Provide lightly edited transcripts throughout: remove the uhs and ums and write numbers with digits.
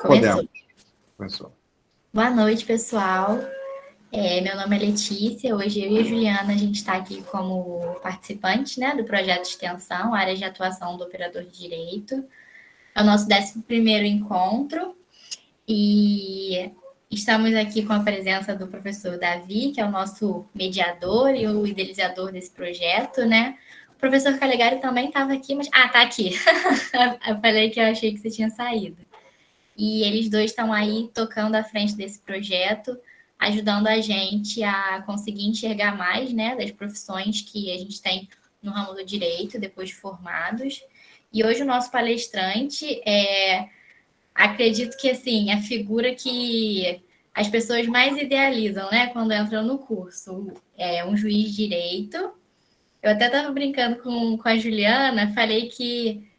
Começou. Podemos. Começou. Boa noite, pessoal. Meu nome é Letícia. Hoje eu e a Juliana, a gente está aqui como participante, né, do projeto de extensão, área de atuação do operador de direito. É o nosso 11º encontro e estamos aqui com a presença do professor Davi, que é o nosso mediador e o idealizador desse projeto, né? O professor Calegari também estava aqui, mas... Ah, tá aqui. Eu falei que eu achei que você tinha saído. E eles dois estão aí tocando à frente desse projeto, ajudando a gente a conseguir enxergar mais, né, das profissões que a gente tem no ramo do direito, depois de formados. E hoje o nosso palestrante acredito que, assim, a figura que as pessoas mais idealizam, né, quando entram no curso. É um juiz de direito. Eu até estava brincando com a Juliana, falei que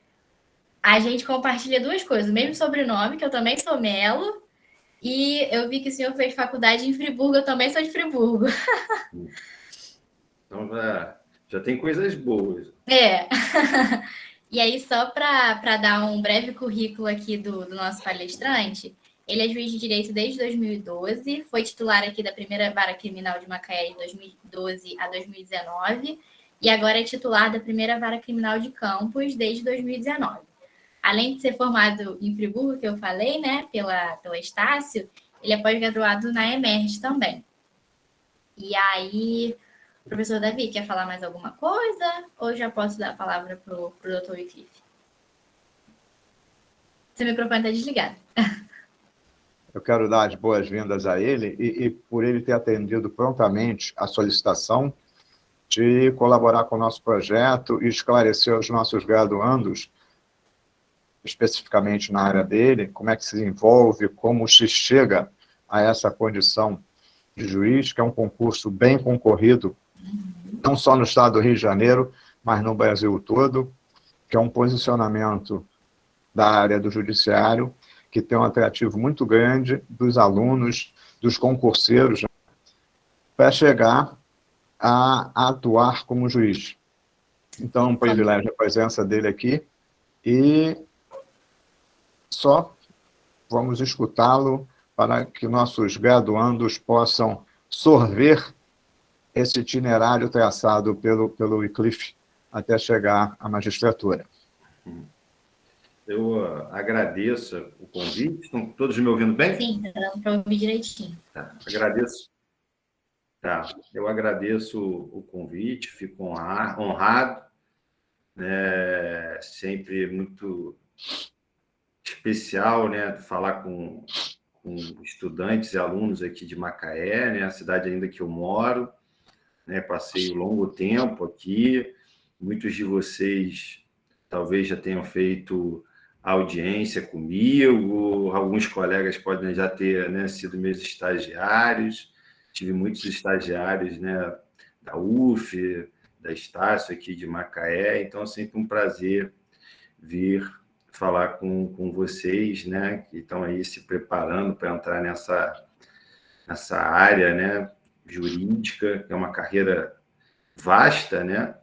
a gente compartilha duas coisas, o mesmo sobrenome, que eu também sou Melo, e eu vi que o senhor fez faculdade em Friburgo, eu também sou de Friburgo. Então já tem coisas boas. E aí, só para dar um breve currículo aqui do nosso palestrante, ele é juiz de direito desde 2012, foi titular aqui da primeira vara criminal de Macaé de 2012 a 2019, e agora é titular da primeira vara criminal de Campos desde 2019. Além de ser formado em Friburgo, que eu falei, né, pela Estácio, ele é pós-graduado na Emerge também. E aí, professor Davi, quer falar mais alguma coisa? Ou já posso dar a palavra para o doutor Wycliffe? Seu microfone está desligado. Eu quero dar as boas-vindas a ele e por ele ter atendido prontamente a solicitação de colaborar com o nosso projeto e esclarecer aos nossos graduandos, especificamente na área dele, como é que se desenvolve, como se chega a essa condição de juiz, que é um concurso bem concorrido, não só no estado do Rio de Janeiro, mas no Brasil todo, que é um posicionamento da área do judiciário, que tem um atrativo muito grande dos alunos, dos concurseiros, para chegar a atuar como juiz. Então, é um privilégio a presença dele aqui e só vamos escutá-lo para que nossos graduandos possam sorver esse itinerário traçado pelo Wycliffe até chegar à magistratura. Eu agradeço o convite. Estão todos me ouvindo bem? Sim, está dando para ouvir direitinho. Agradeço. Eu agradeço o convite, fico honrado. Sempre muito especial, né, falar com estudantes e alunos aqui de Macaé, né, a cidade ainda que eu moro, né, passei um longo tempo aqui. Muitos de vocês talvez já tenham feito audiência comigo, alguns colegas podem já ter, né, sido meus estagiários. Tive muitos estagiários, né, da UF, da Estácio aqui de Macaé, então é sempre um prazer vir falar com vocês, né, que estão aí se preparando para entrar nessa área, né, jurídica, que é uma carreira vasta, né,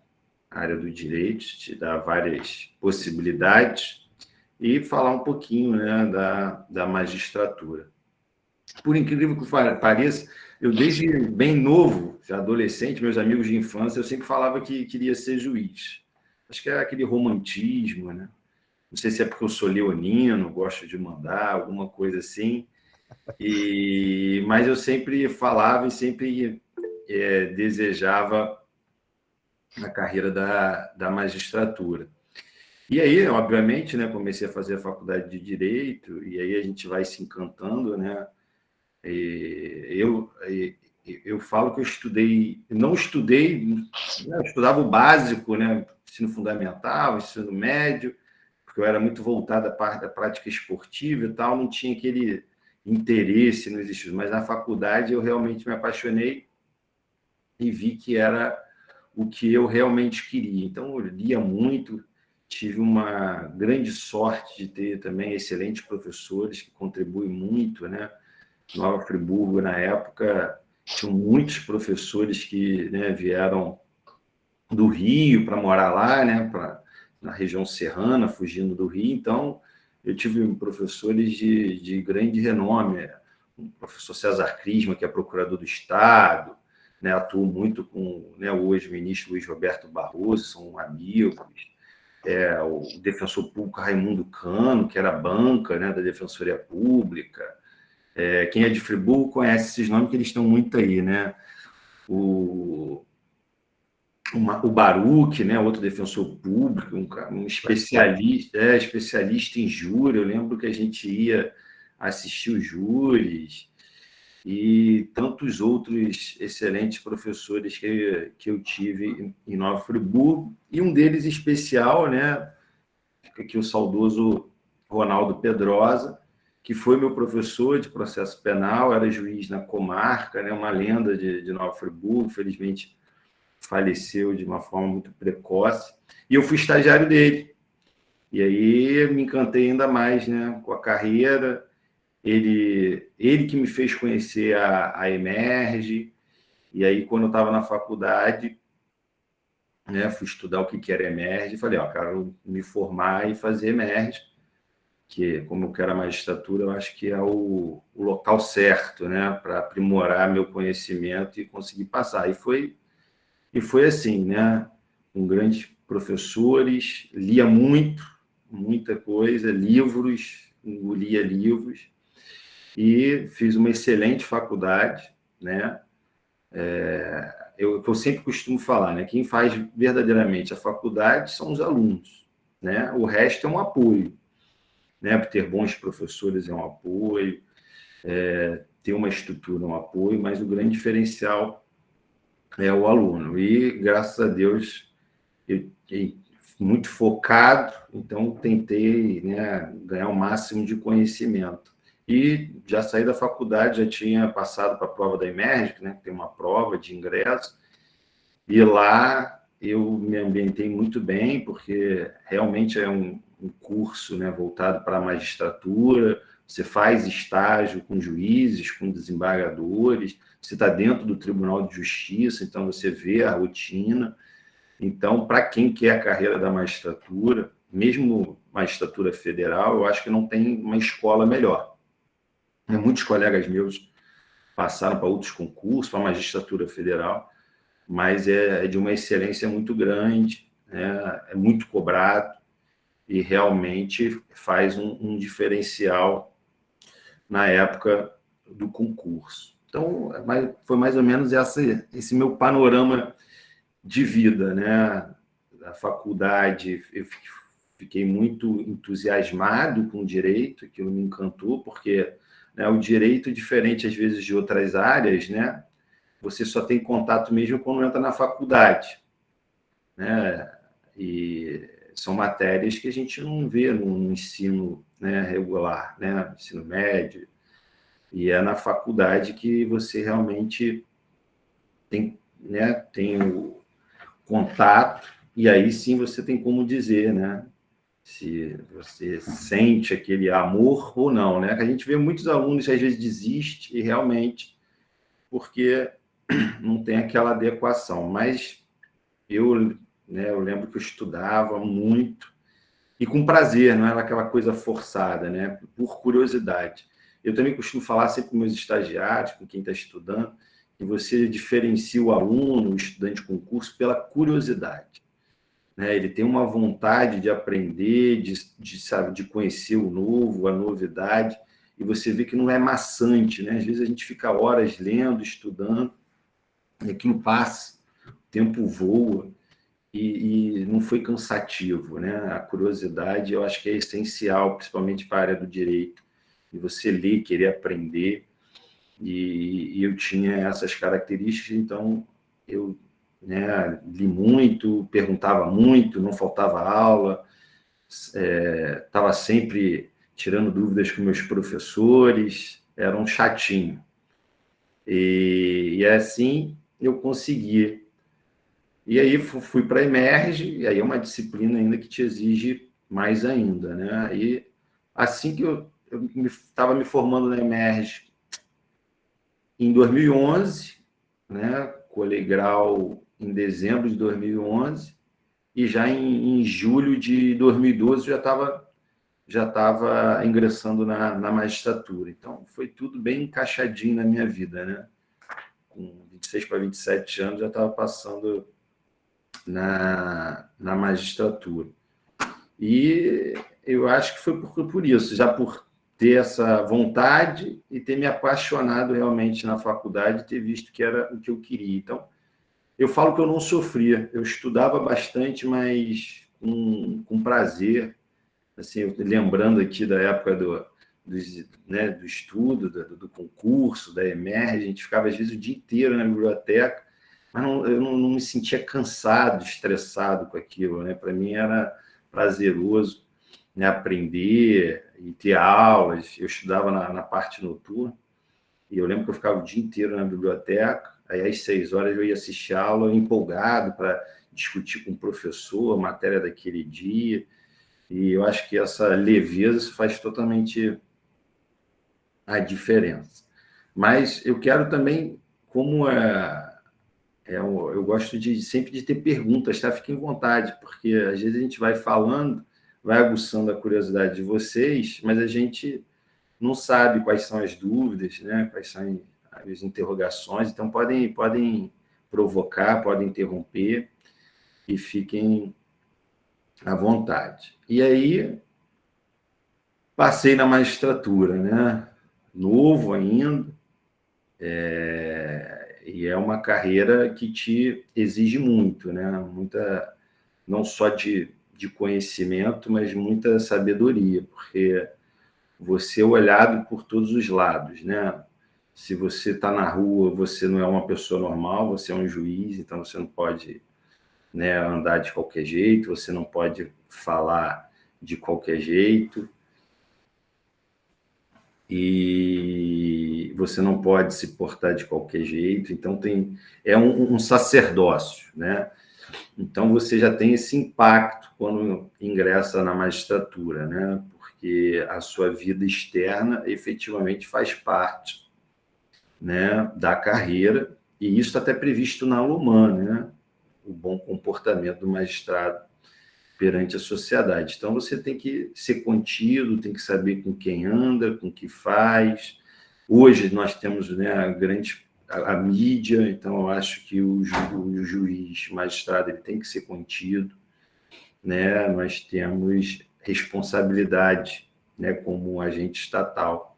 a área do direito, te dá várias possibilidades, e falar um pouquinho, né, da magistratura. Por incrível que pareça, eu desde bem novo, já adolescente, meus amigos de infância, eu sempre falava que queria ser juiz. Acho que é aquele romantismo, né? Não sei se é porque eu sou leonino, gosto de mandar, alguma coisa assim. Mas eu sempre falava e sempre desejava a carreira da magistratura. E aí, obviamente, né, comecei a fazer a faculdade de Direito, e aí a gente vai se encantando, né? Eu falo que não estudei, né, eu estudava o básico, né, ensino fundamental, ensino médio, porque eu era muito voltado à parte da prática esportiva e tal, não tinha aquele interesse nos estudos, mas na faculdade eu realmente me apaixonei e vi que era o que eu realmente queria. Então, eu lia muito, tive uma grande sorte de ter também excelentes professores que contribuem muito, né? Nova Friburgo, na época, tinham muitos professores que, né, vieram do Rio para morar lá, né, na região serrana, fugindo do Rio. Então, eu tive professores de grande renome, o professor César Crisma, que é procurador do Estado, né, atuo muito com, né, o ex-ministro Luiz Roberto Barroso, são amigos, o defensor público Raimundo Cano, que era banca, né, da Defensoria Pública. Quem é de Friburgo conhece esses nomes, que eles estão muito aí, né? O Baruch, né, outro defensor público, um especialista em júri. Eu lembro que a gente ia assistir os júris, e tantos outros excelentes professores que eu tive em Nova Friburgo, e um deles especial, né, aqui o saudoso Ronaldo Pedrosa, que foi meu professor de processo penal, era juiz na comarca, né, uma lenda de Nova Friburgo, felizmente faleceu de uma forma muito precoce, e eu fui estagiário dele. E aí me encantei ainda mais, né, com a carreira. Ele que me fez conhecer a Emerge, e aí, quando eu estava na faculdade, né, fui estudar o que era Emerge, e falei, quero me formar e fazer Emerge, que, como eu quero a magistratura, eu acho que é o local certo, né, para aprimorar meu conhecimento e conseguir passar. E foi assim, né, com grandes professores, lia muita coisa, livros, engolia livros, e fiz uma excelente faculdade, né? Eu sempre costumo falar, né? Quem faz verdadeiramente a faculdade são os alunos, né? O resto é um apoio, né? Ter bons professores é um apoio, ter uma estrutura é um apoio, mas o grande diferencial é o aluno. E, graças a Deus, eu muito focado, então tentei, né, ganhar o máximo de conhecimento. E já saí da faculdade, já tinha passado para a prova da Emerge, né, que tem uma prova de ingresso, e lá eu me ambientei muito bem, porque realmente é um curso, né, voltado para a magistratura. Você faz estágio com juízes, com desembargadores, você está dentro do Tribunal de Justiça, então você vê a rotina. Então, para quem quer a carreira da magistratura, mesmo magistratura federal, eu acho que não tem uma escola melhor. Muitos colegas meus passaram para outros concursos, para a magistratura federal, mas é de uma excelência muito grande, né? É muito cobrado e realmente faz um diferencial na época do concurso. Então, foi mais ou menos esse meu panorama de vida, né? Da faculdade, eu fiquei muito entusiasmado com o direito, aquilo me encantou, porque, né, o direito, diferente às vezes de outras áreas, né? Você só tem contato mesmo quando entra na faculdade, né? E são matérias que a gente não vê no ensino, né, regular, né? Ensino médio, e é na faculdade que você realmente tem, né, tem o contato, e aí sim você tem como dizer, né, se você sente aquele amor ou não, né? A gente vê muitos alunos que às vezes desistem, e realmente, porque não tem aquela adequação. Mas eu lembro que eu estudava muito, e com prazer, não era aquela coisa forçada, né? Por curiosidade. Eu também costumo falar sempre com meus estagiários, com quem está estudando, que você diferencia o aluno, o estudante de concurso, pela curiosidade, né? Ele tem uma vontade de aprender, de conhecer o novo, a novidade, e você vê que não é maçante, né? Às vezes a gente fica horas lendo, estudando, e aquilo passa, o tempo voa, e não foi cansativo, né? A curiosidade, eu acho que é essencial, principalmente para a área do direito, e você ler, querer aprender, e eu tinha essas características, então eu, né, li muito, perguntava muito, não faltava aula, estava sempre tirando dúvidas com meus professores, era um chatinho. E assim eu consegui. E aí fui para a Emerge, e aí é uma disciplina ainda que te exige mais ainda, né? E assim que eu estava me formando na Emerge, em 2011, né? Colei grau em dezembro de 2011, e já em julho de 2012 já estava já estava ingressando na magistratura. Então, foi tudo bem encaixadinho na minha vida, né? Com 26 para 27 anos, já estava passando na magistratura. E eu acho que foi por isso, já por ter essa vontade e ter me apaixonado realmente na faculdade, ter visto que era o que eu queria. Então, eu falo que eu não sofria, eu estudava bastante, mas com prazer. Assim, lembrando aqui da época do estudo, do concurso, da EMERG, a gente ficava às vezes o dia inteiro na biblioteca, mas eu não me sentia cansado, estressado com aquilo, né? Para mim era prazeroso, né, aprender e ter aulas. Eu estudava na parte noturna, e eu lembro que eu ficava o dia inteiro na biblioteca, aí às 6 horas eu ia assistir a aula empolgado para discutir com o professor a matéria daquele dia, e eu acho que essa leveza faz totalmente a diferença. Mas eu quero também, como eu gosto sempre de ter perguntas, tá? Fiquem à vontade, porque às vezes a gente vai falando, vai aguçando a curiosidade de vocês, mas a gente não sabe quais são as dúvidas, né? Quais são as interrogações, então podem provocar, podem interromper, e fiquem à vontade. E aí, passei na magistratura, né? Novo ainda, e é uma carreira que te exige muito, né? Muita, não só de conhecimento, mas muita sabedoria, porque você é olhado por todos os lados, né? Se você está na rua, você não é uma pessoa normal, você é um juiz, então você não pode, né, andar de qualquer jeito, você não pode falar de qualquer jeito, e você não pode se portar de qualquer jeito. Então é um sacerdócio, né? Então você já tem esse impacto quando ingressa na magistratura, né? Porque a sua vida externa efetivamente faz parte, né, da carreira, e isso está até previsto na LOMAN, né? O bom comportamento do magistrado perante a sociedade. Então, você tem que ser contido, tem que saber com quem anda, com o que faz. Hoje, nós temos, né, a mídia, então eu acho que o juiz, o magistrado, ele tem que ser contido, né? Nós temos responsabilidade, né, como agente estatal.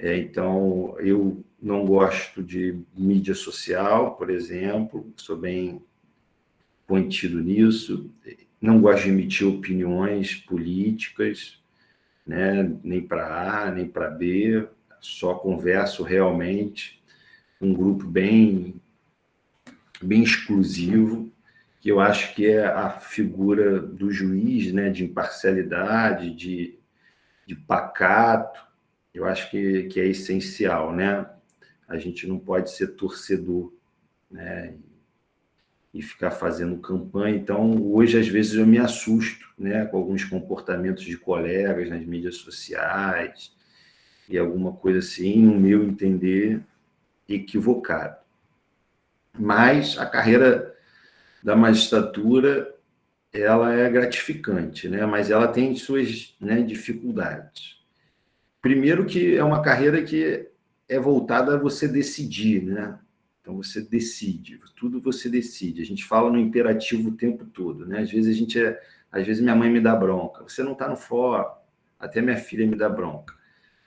Então, eu não gosto de mídia social, por exemplo, sou bem contido nisso. Não gosto de emitir opiniões políticas, né? Nem para A, nem para B, só converso realmente com um grupo bem exclusivo, que eu acho que é a figura do juiz, né? De imparcialidade, de pacato. Eu acho que é essencial, né? A gente não pode ser torcedor, né? E ficar fazendo campanha. Então, hoje, às vezes, eu me assusto, né, com alguns comportamentos de colegas nas mídias sociais e alguma coisa assim, no meu entender, equivocado. Mas a carreira da magistratura, ela é gratificante, né? Mas ela tem suas, né, dificuldades. Primeiro que é uma carreira que é voltada a você decidir, né? Então, você decide, tudo você decide. A gente fala no imperativo o tempo todo, né? Às vezes minha mãe me dá bronca. Você não está no fórum. Até minha filha me dá bronca.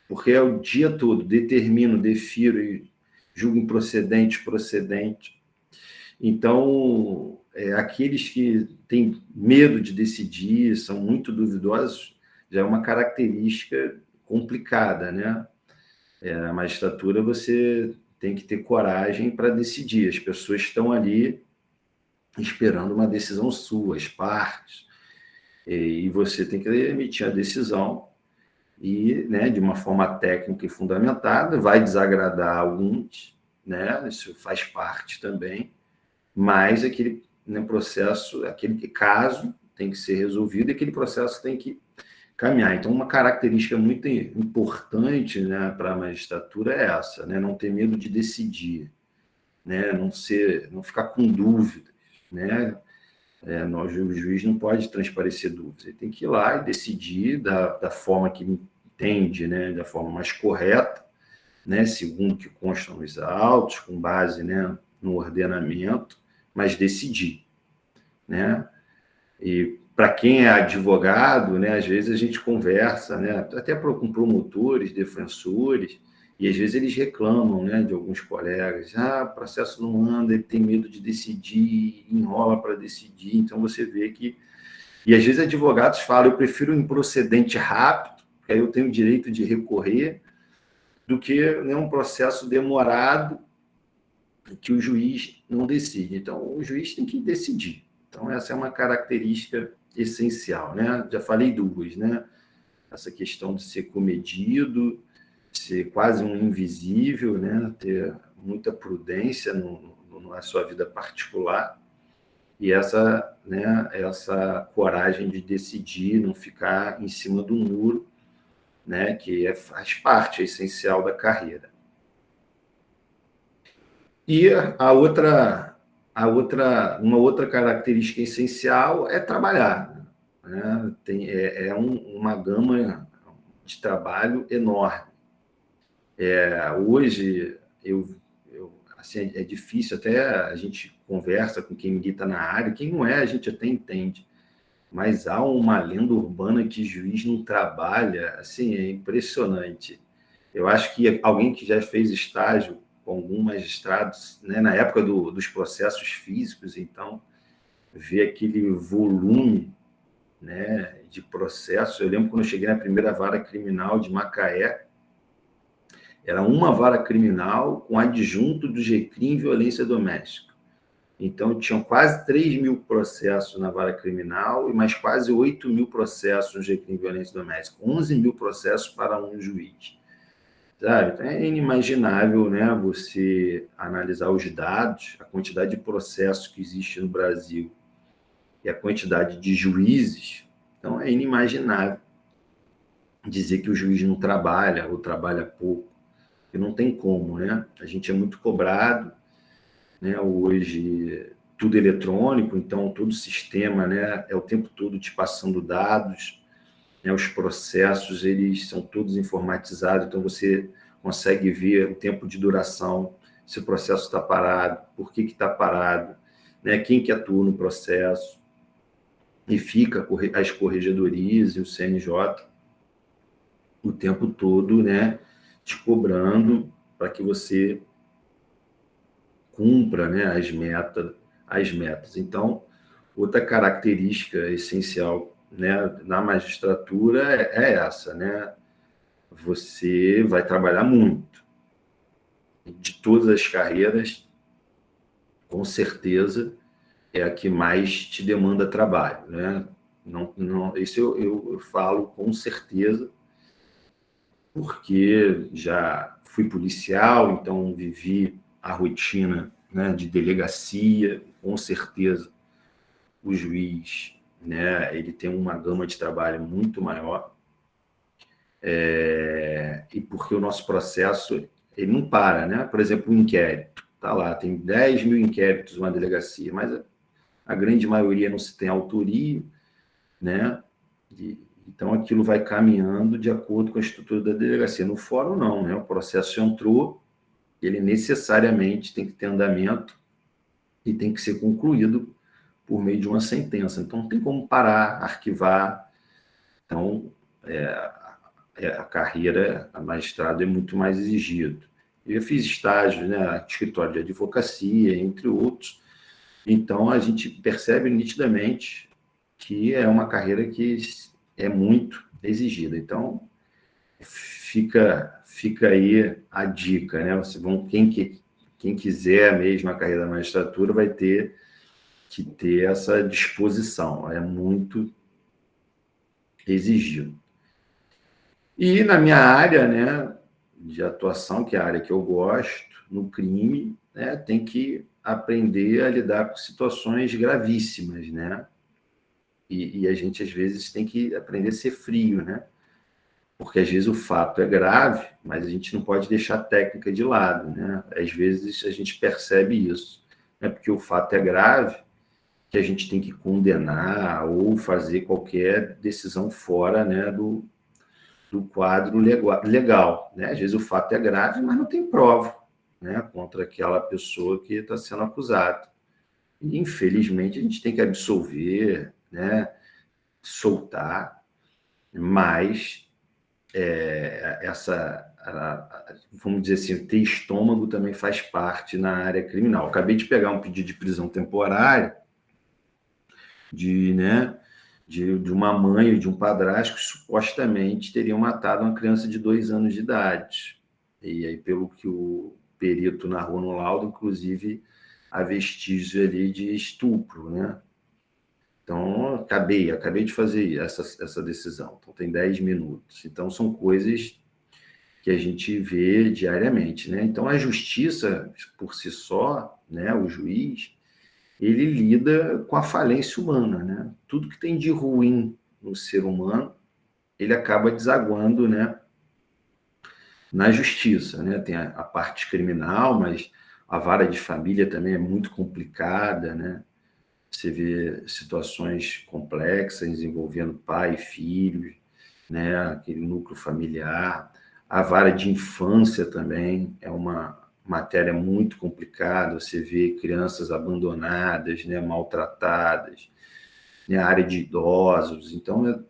Porque é o dia todo, determino, defiro e julgo improcedente, procedente. Então, aqueles que têm medo de decidir, são muito duvidosos, já é uma característica complicada, né? A magistratura, você tem que ter coragem para decidir. As pessoas estão ali esperando uma decisão sua, as partes, e você tem que emitir a decisão, e, né, de uma forma técnica e fundamentada. Vai desagradar alguns, né? Isso faz parte também, mas aquele, né, processo, aquele caso tem que ser resolvido, e aquele processo tem que caminhar. Então, uma característica muito importante, né, para a magistratura é essa, né? Não ter medo de decidir, né? Não ficar com dúvidas, né? O juiz não pode transparecer dúvidas, ele tem que ir lá e decidir da forma que ele entende, né, da forma mais correta, né, segundo o que constam nos autos, com base, né, no ordenamento, mas decidir, né? E para quem é advogado, né, às vezes a gente conversa, né, até com promotores, defensores, e às vezes eles reclamam, né, de alguns colegas, o processo não anda, ele tem medo de decidir, enrola para decidir, então você vê que... E às vezes advogados falam, eu prefiro um improcedente rápido, porque aí eu tenho o direito de recorrer, do que, né, um processo demorado que o juiz não decide. Então, o juiz tem que decidir. Então, essa é uma característica essencial, né? Já falei duas, né? Essa questão de ser comedido, ser quase um invisível, né? Ter muita prudência na sua vida particular e essa, né, essa coragem de decidir, não ficar em cima do muro, né? Que faz parte, é essencial da carreira. E uma outra característica essencial é trabalhar, né? Uma gama de trabalho enorme. Hoje, assim, é difícil, até a gente conversa com quem milita na área, quem não é, a gente até entende, mas há uma lenda urbana que juiz não trabalha, assim, é impressionante. Eu acho que alguém que já fez estágio com algum magistrado, né, na época dos processos físicos, então, ver aquele volume, né, de processos. Eu lembro quando eu cheguei na primeira vara criminal de Macaé, era uma vara criminal com adjunto do GCRIM violência doméstica. Então, tinham quase 3.000 processos na vara criminal e mais quase 8.000 processos no GCRIM violência doméstica, 11.000 processos para um juiz. Sabe? Então, é inimaginável, né, você analisar os dados, a quantidade de processos que existe no Brasil e a quantidade de juízes. Então, é inimaginável dizer que o juiz não trabalha ou trabalha pouco, porque não tem como, né? A gente é muito cobrado, né? Hoje, tudo eletrônico, então todo o sistema, né, é o tempo todo te passando dados, né? Os processos, eles são todos informatizados, então você consegue ver o tempo de duração, se o processo está parado, por que está parado, né? Quem que atua no processo, e fica as corregedorias e o CNJ o tempo todo, né, te cobrando para que você cumpra, né, as metas. Então, outra característica essencial, né, na magistratura é essa, né? Você vai trabalhar muito. De todas as carreiras, com certeza, é a que mais te demanda trabalho, né? Isso eu falo com certeza, porque já fui policial, então vivi a rotina, né, de delegacia, com certeza o juiz, né, ele tem uma gama de trabalho muito maior, e porque o nosso processo ele não para, né? Por exemplo, o inquérito, tá lá, tem 10.000 inquéritos numa delegacia, mas a grande maioria não se tem autoria, né? Então, aquilo vai caminhando de acordo com a estrutura da delegacia. No fórum, não, né? O processo entrou, ele necessariamente tem que ter andamento e tem que ser concluído por meio de uma sentença. Então, não tem como parar, arquivar. Então, a carreira, a magistrado é muito mais exigido. Eu fiz estágio, né, escritório de advocacia, entre outros. Então, a gente percebe nitidamente que é uma carreira que é muito exigida. Então, fica aí a dica, né? Quem quiser mesmo a carreira da magistratura vai ter que ter essa disposição. É muito exigido. E na minha área, né, de atuação, que é a área que eu gosto, no crime, né, tem que aprender a lidar com situações gravíssimas, né? E a gente, às vezes, tem que aprender a ser frio, né? Porque, às vezes, o fato é grave, mas a gente não pode deixar a técnica de lado, né? Às vezes, a gente percebe isso. Não é porque o fato é grave que que a gente tem que condenar ou fazer qualquer decisão fora, né, do quadro legal, né? Às vezes o fato é grave, mas não tem prova, né, contra aquela pessoa que está sendo acusada. E, infelizmente, a gente tem que absolver, né, soltar, mas vamos dizer assim, ter estômago também faz parte na área criminal. Acabei de pegar um pedido de prisão temporária de uma mãe ou de um padrasto que supostamente teriam matado uma criança de 2 anos de idade. E aí, pelo que o perito narrou no laudo, inclusive, há vestígio ali de estupro, né? Então, acabei de fazer essa decisão. Então, tem 10 minutos. Então, são coisas que a gente vê diariamente, né? Então, a justiça, por si só, né, o juiz, ele lida com a falência humana, né? Tudo que tem de ruim no ser humano, ele acaba desaguando, né, na justiça, né? Tem a parte criminal, mas a vara de família também é muito complicada, né? Você vê situações complexas envolvendo pai e filhos, né? Aquele núcleo familiar. A vara de infância também é uma matéria muito complicada. Você vê crianças abandonadas, né? Maltratadas, né? A área de idosos. Então,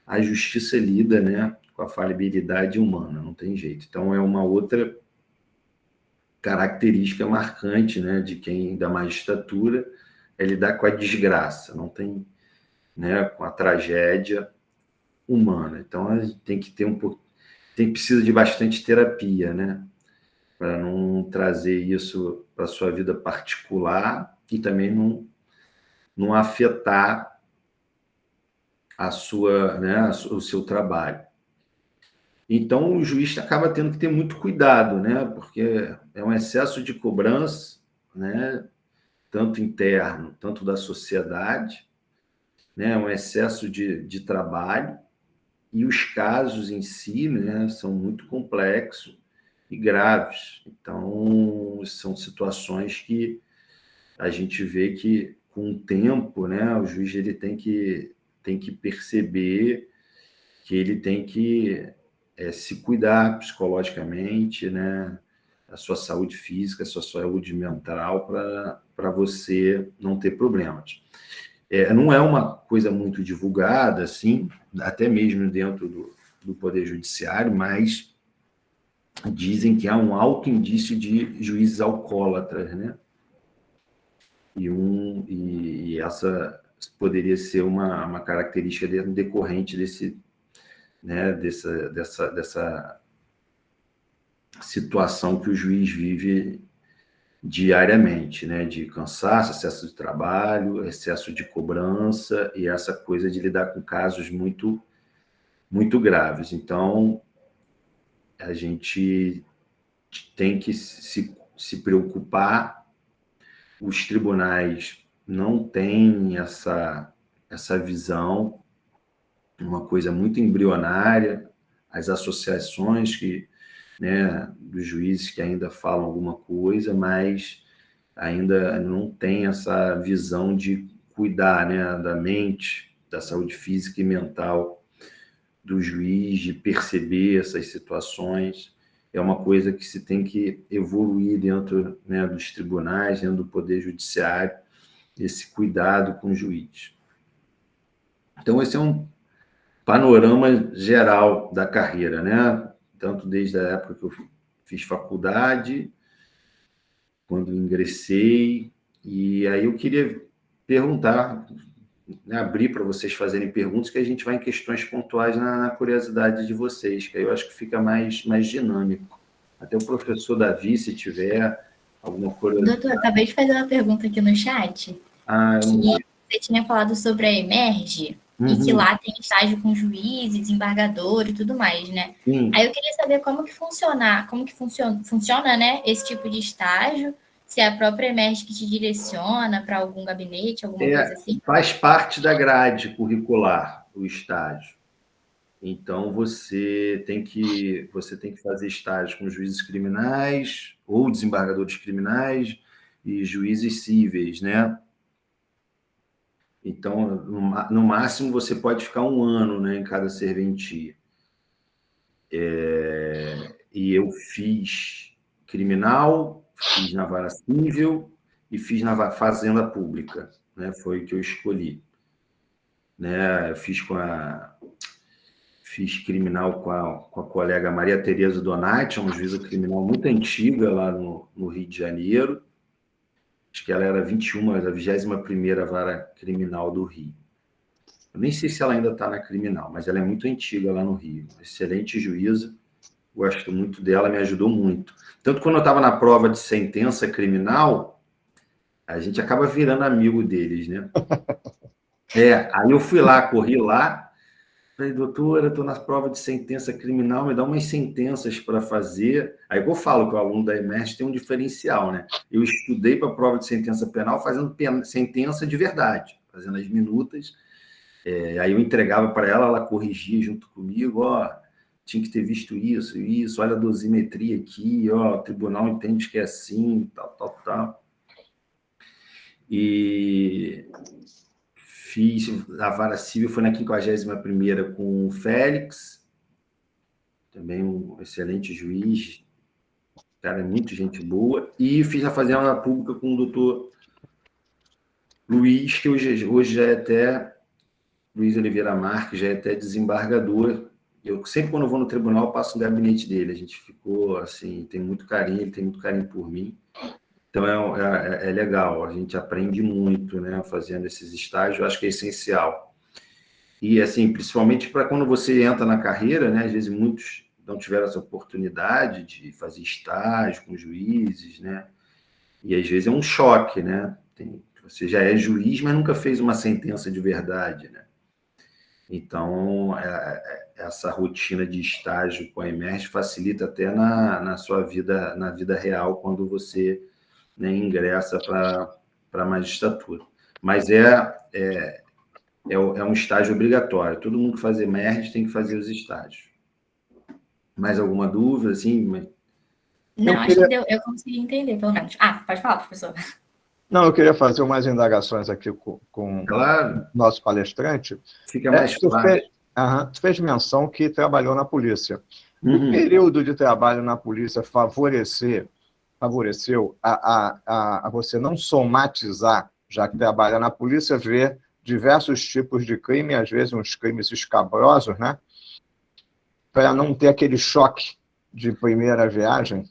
a justiça lida, né, com a falabilidade humana, não tem jeito. Então, é uma outra característica marcante, né, de quem da magistratura é lidar com a desgraça, não tem, né, com a tragédia humana. Então, a gente tem que ter precisa de bastante terapia, né, para não trazer isso para a sua vida particular e também não afetar a sua, né, o seu trabalho. Então, o juiz acaba tendo que ter muito cuidado, né, porque é um excesso de cobrança, né, tanto interno, tanto da sociedade, né, um excesso de trabalho, e os casos em si, né, são muito complexos e graves. Então, são situações que a gente vê que, com o tempo, né, o juiz ele tem que perceber que ele tem que se cuidar psicologicamente, né, a sua saúde física, a sua saúde mental, para você não ter problemas. Não é uma coisa muito divulgada, assim, até mesmo dentro do Poder Judiciário, mas dizem que há um alto indício de juízes alcoólatras, né? E essa poderia ser uma característica decorrente né, dessa situação que o juiz vive diariamente, né, de cansaço, excesso de trabalho, excesso de cobrança e essa coisa de lidar com casos muito, muito graves. Então, a gente tem que se preocupar. Os tribunais não têm essa visão, uma coisa muito embrionária, as associações né, dos juízes que ainda falam alguma coisa, mas ainda não tem essa visão de cuidar, né, da mente, da saúde física e mental do juiz, de perceber essas situações. É uma coisa que se tem que evoluir dentro, né, dos tribunais, dentro do Poder Judiciário, esse cuidado com o juiz. Então, esse é um panorama geral da carreira, né? Tanto desde a época que eu fiz faculdade, quando ingressei, e aí eu queria perguntar, né, abrir para vocês fazerem perguntas, que a gente vai em questões pontuais na curiosidade de vocês, que aí eu acho que fica mais dinâmico. Até o professor Davi, se tiver alguma curiosidade. Doutor, acabei de fazer uma pergunta aqui no chat, que você tinha falado sobre a Emerge, e que lá tem estágio com juiz, desembargador e tudo mais, né? Sim. Aí eu queria saber como que funciona, né, esse tipo de estágio, se é a própria Emerge que te direciona para algum gabinete, alguma coisa assim. Faz parte da grade curricular o estágio. Então, você tem que fazer estágio com juízes criminais ou desembargadores criminais e juízes cíveis, né? Então, no máximo, você pode ficar 1 ano, né, em cada serventia. E eu fiz criminal, fiz na vara civil e fiz na fazenda pública, né? Foi o que eu escolhi, né? Eu fiz criminal com a colega Maria Tereza Donati, uma juíza criminal muito antiga lá no Rio de Janeiro. Acho que ela era a 21ª vara criminal do Rio. Eu nem sei se ela ainda está na criminal, mas ela é muito antiga lá no Rio. Excelente juíza, gosto muito dela, me ajudou muito. Tanto quando eu estava na prova de sentença criminal, a gente acaba virando amigo deles, né? Aí eu fui lá, corri lá, falei, doutora, estou na prova de sentença criminal, me dá umas sentenças para fazer. Aí eu falo que o aluno da EMERGE tem um diferencial, né? Eu estudei para a prova de sentença penal fazendo sentença de verdade, fazendo as minutas. Aí eu entregava para ela, ela corrigia junto comigo, tinha que ter visto isso, olha a dosimetria aqui, o tribunal entende que é assim, tal. E fiz a vara civil, foi na 51ª com o Félix, também um excelente juiz, cara, muito gente boa, e fiz a fazenda pública com o doutor Luiz, que hoje já é até Luiz Oliveira Marques, já é até desembargador. Eu sempre, quando eu vou no tribunal, eu passo no gabinete dele. A gente ficou, assim, tem muito carinho, ele tem muito carinho por mim. Então, é legal, a gente aprende muito, né, fazendo esses estágios, eu acho que é essencial. E, assim, principalmente para quando você entra na carreira, né, às vezes muitos não tiveram essa oportunidade de fazer estágio com juízes, né, e às vezes é um choque, né, você já é juiz, mas nunca fez uma sentença de verdade, né. Então, essa rotina de estágio com a EMERGE facilita até na sua vida, na vida real, quando você, né, ingressa para a magistratura. Mas é um estágio obrigatório. Todo mundo que faz EMERGE tem que fazer os estágios. Mais alguma dúvida, assim? Não, acho que deu, eu consegui entender, pelo menos. Pode falar, professor. Não, eu queria fazer umas indagações aqui com Claro. o nosso palestrante. Fica mais claro. Tu fez menção que trabalhou na polícia. O período de trabalho na polícia favoreceu a você não somatizar, já que trabalha na polícia, ver diversos tipos de crime, às vezes uns crimes escabrosos, né? Para não ter aquele choque de primeira viagem?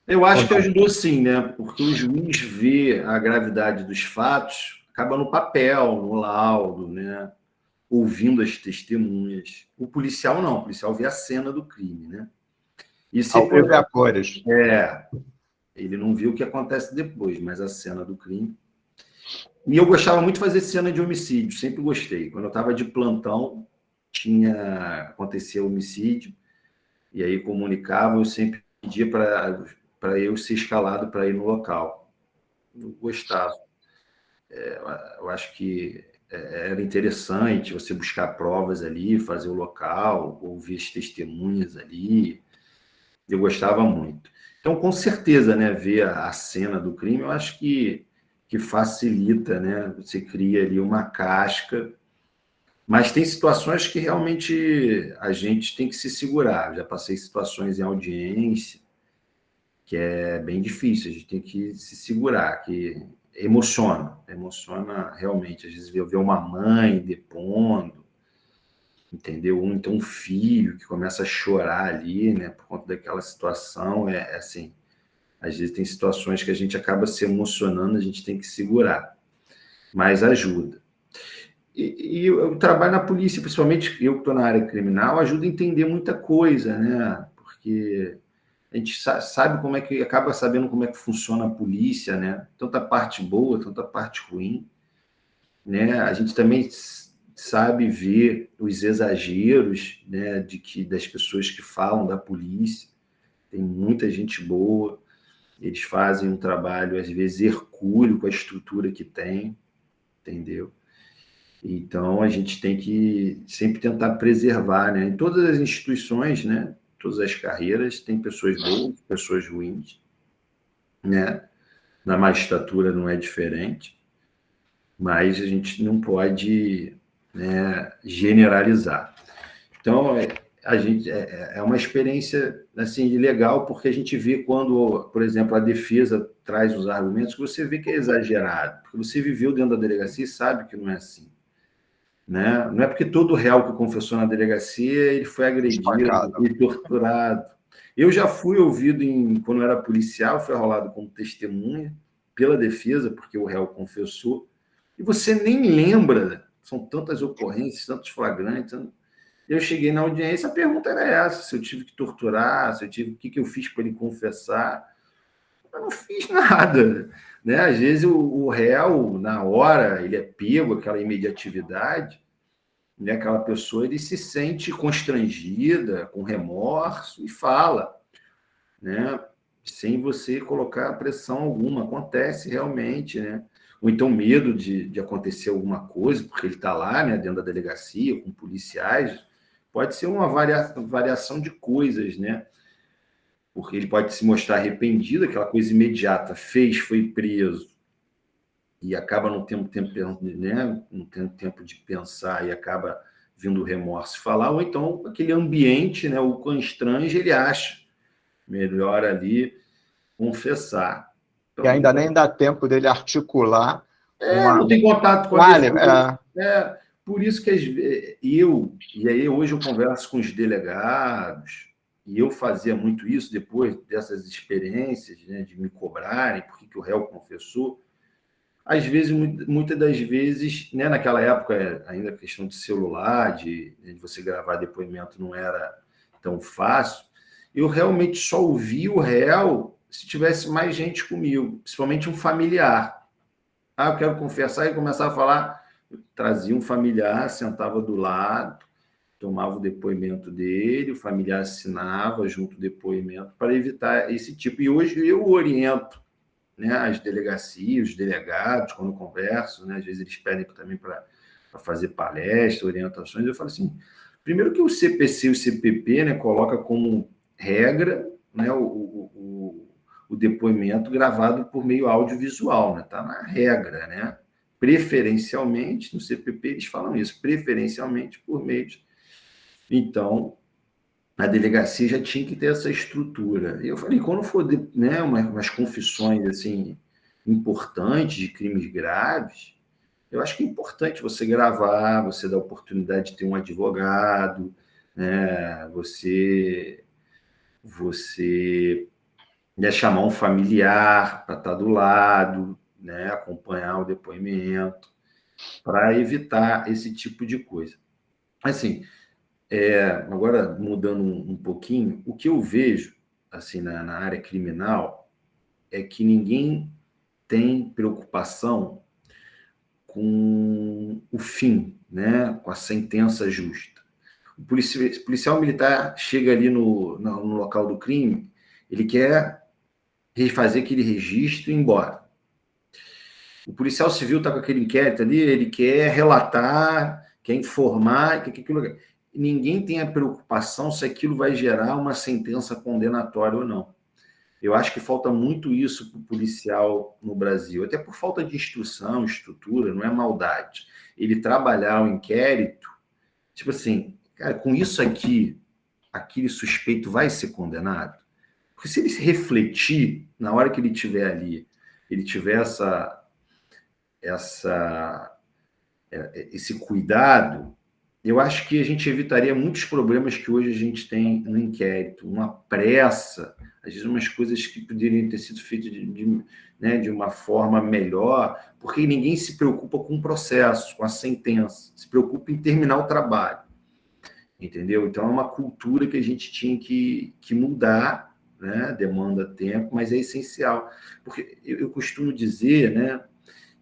Eu acho que ajudou sim, né? Porque o juiz vê a gravidade dos fatos, acaba no papel, no laudo, né? Ouvindo as testemunhas. O policial não, o policial vê a cena do crime, né? E sempre vê a cores. Ele não viu o que acontece depois, mas a cena do crime. E eu gostava muito de fazer cena de homicídio, sempre gostei. Quando eu estava de plantão, acontecia homicídio, e aí comunicava, eu sempre pedia para eu ser escalado para ir no local. Eu gostava. Eu acho que era interessante você buscar provas ali, fazer o local, ouvir as testemunhas ali. Eu gostava muito. Então, com certeza, né, ver a cena do crime, eu acho que facilita, né? Você cria ali uma casca, mas tem situações que realmente a gente tem que se segurar. Já passei situações em audiência que é bem difícil, a gente tem que se segurar, que emociona realmente. Às vezes ver uma mãe depondo, entendeu? Ou então um filho que começa a chorar ali, né, por conta daquela situação, assim, às vezes tem situações que a gente acaba se emocionando, a gente tem que segurar, mas ajuda. E o trabalho na polícia, principalmente eu que estou na área criminal, ajuda a entender muita coisa, né, porque a gente sabe acaba sabendo como é que funciona a polícia, né, tanta parte boa, tanta parte ruim, né, a gente também sabe ver os exageros, né, das pessoas que falam da polícia. Tem muita gente boa, eles fazem um trabalho, às vezes, hercúleo com a estrutura que tem, entendeu? Então, a gente tem que sempre tentar preservar, né? Em todas as instituições, né, todas as carreiras, tem pessoas boas, pessoas ruins, né? Na magistratura não é diferente. mas a gente não pode, né, generalizar. Então, é uma experiência assim, legal, porque a gente vê quando, por exemplo, a defesa traz os argumentos, que você vê que é exagerado, porque você viveu dentro da delegacia e sabe que não é assim. Né? Não é porque todo réu que confessou na delegacia ele foi agredido e torturado. Eu já fui ouvido, quando eu era policial, fui arrolado como testemunha pela defesa, porque o réu confessou, e você nem lembra, são tantas ocorrências, tantos flagrantes. Eu cheguei na audiência, a pergunta era essa, se eu tive que torturar, se eu tive, o que eu fiz para ele confessar. Eu não fiz nada. Né? Às vezes o réu, na hora, ele é pego, aquela imediatividade, né? Aquela pessoa ele se sente constrangida, com remorso, e fala, né? Sem você colocar pressão alguma. Acontece realmente, né? Ou então medo de acontecer alguma coisa, porque ele está lá, né, dentro da delegacia, com policiais. Pode ser uma variação de coisas, né? Porque ele pode se mostrar arrependido, aquela coisa imediata, fez, foi preso, e acaba não tendo tempo, né? Não tendo tempo de pensar e acaba vindo o remorso falar, ou então aquele ambiente, né? O constrange, ele acha melhor ali confessar. E Então, ainda nem dá tempo dele articular não tem contato com um a álibi. defesa. Por isso que e aí hoje eu converso com os delegados, e eu fazia muito isso depois dessas experiências, né, de me cobrarem, por que o réu confessou. Às vezes, muitas das vezes, né, naquela época, ainda a questão de celular, de você gravar depoimento não era tão fácil, eu realmente só ouvi o réu se tivesse mais gente comigo, principalmente um familiar. Eu quero confessar, e começava a falar, eu trazia um familiar, sentava do lado, tomava o depoimento dele, o familiar assinava junto o depoimento para evitar esse tipo. E hoje eu oriento, né, as delegacias, os delegados, quando eu converso, né, às vezes eles pedem também para fazer palestra, orientações, eu falo assim, primeiro que o CPC e o CPP, né, coloca como regra, né, o depoimento gravado por meio audiovisual, né, tá na regra, né, preferencialmente, no CPP eles falam isso, preferencialmente por meio de... Então, a delegacia já tinha que ter essa estrutura. E eu falei, quando for, né, umas confissões assim importantes de crimes graves, eu acho que é importante você gravar, você dar a oportunidade de ter um advogado, né, você chamar um familiar para estar do lado, né, acompanhar o depoimento, para evitar esse tipo de coisa. Assim, agora, mudando um pouquinho, o que eu vejo assim na área criminal é que ninguém tem preocupação com o fim, né? Com a sentença justa. O policial militar chega ali no local do crime, ele quer fazer aquele registro e ir embora. O policial civil está com aquele inquérito ali, ele quer relatar, quer informar, quer que aquilo... Ninguém tem a preocupação se aquilo vai gerar uma sentença condenatória ou não. Eu acho que falta muito isso para o policial no Brasil, até por falta de instrução, estrutura, não é maldade. Ele trabalhar o inquérito, tipo assim, cara, com isso aqui, aquele suspeito vai ser condenado? Porque se ele se refletir, na hora que ele estiver ali, ele tiver esse cuidado, eu acho que a gente evitaria muitos problemas que hoje a gente tem no inquérito, uma pressa, às vezes umas coisas que poderiam ter sido feitas de uma forma melhor, porque ninguém se preocupa com o processo, com a sentença, se preocupa em terminar o trabalho, entendeu? Então é uma cultura que a gente tinha que mudar, né? Demanda tempo, mas é essencial, porque eu costumo dizer, né,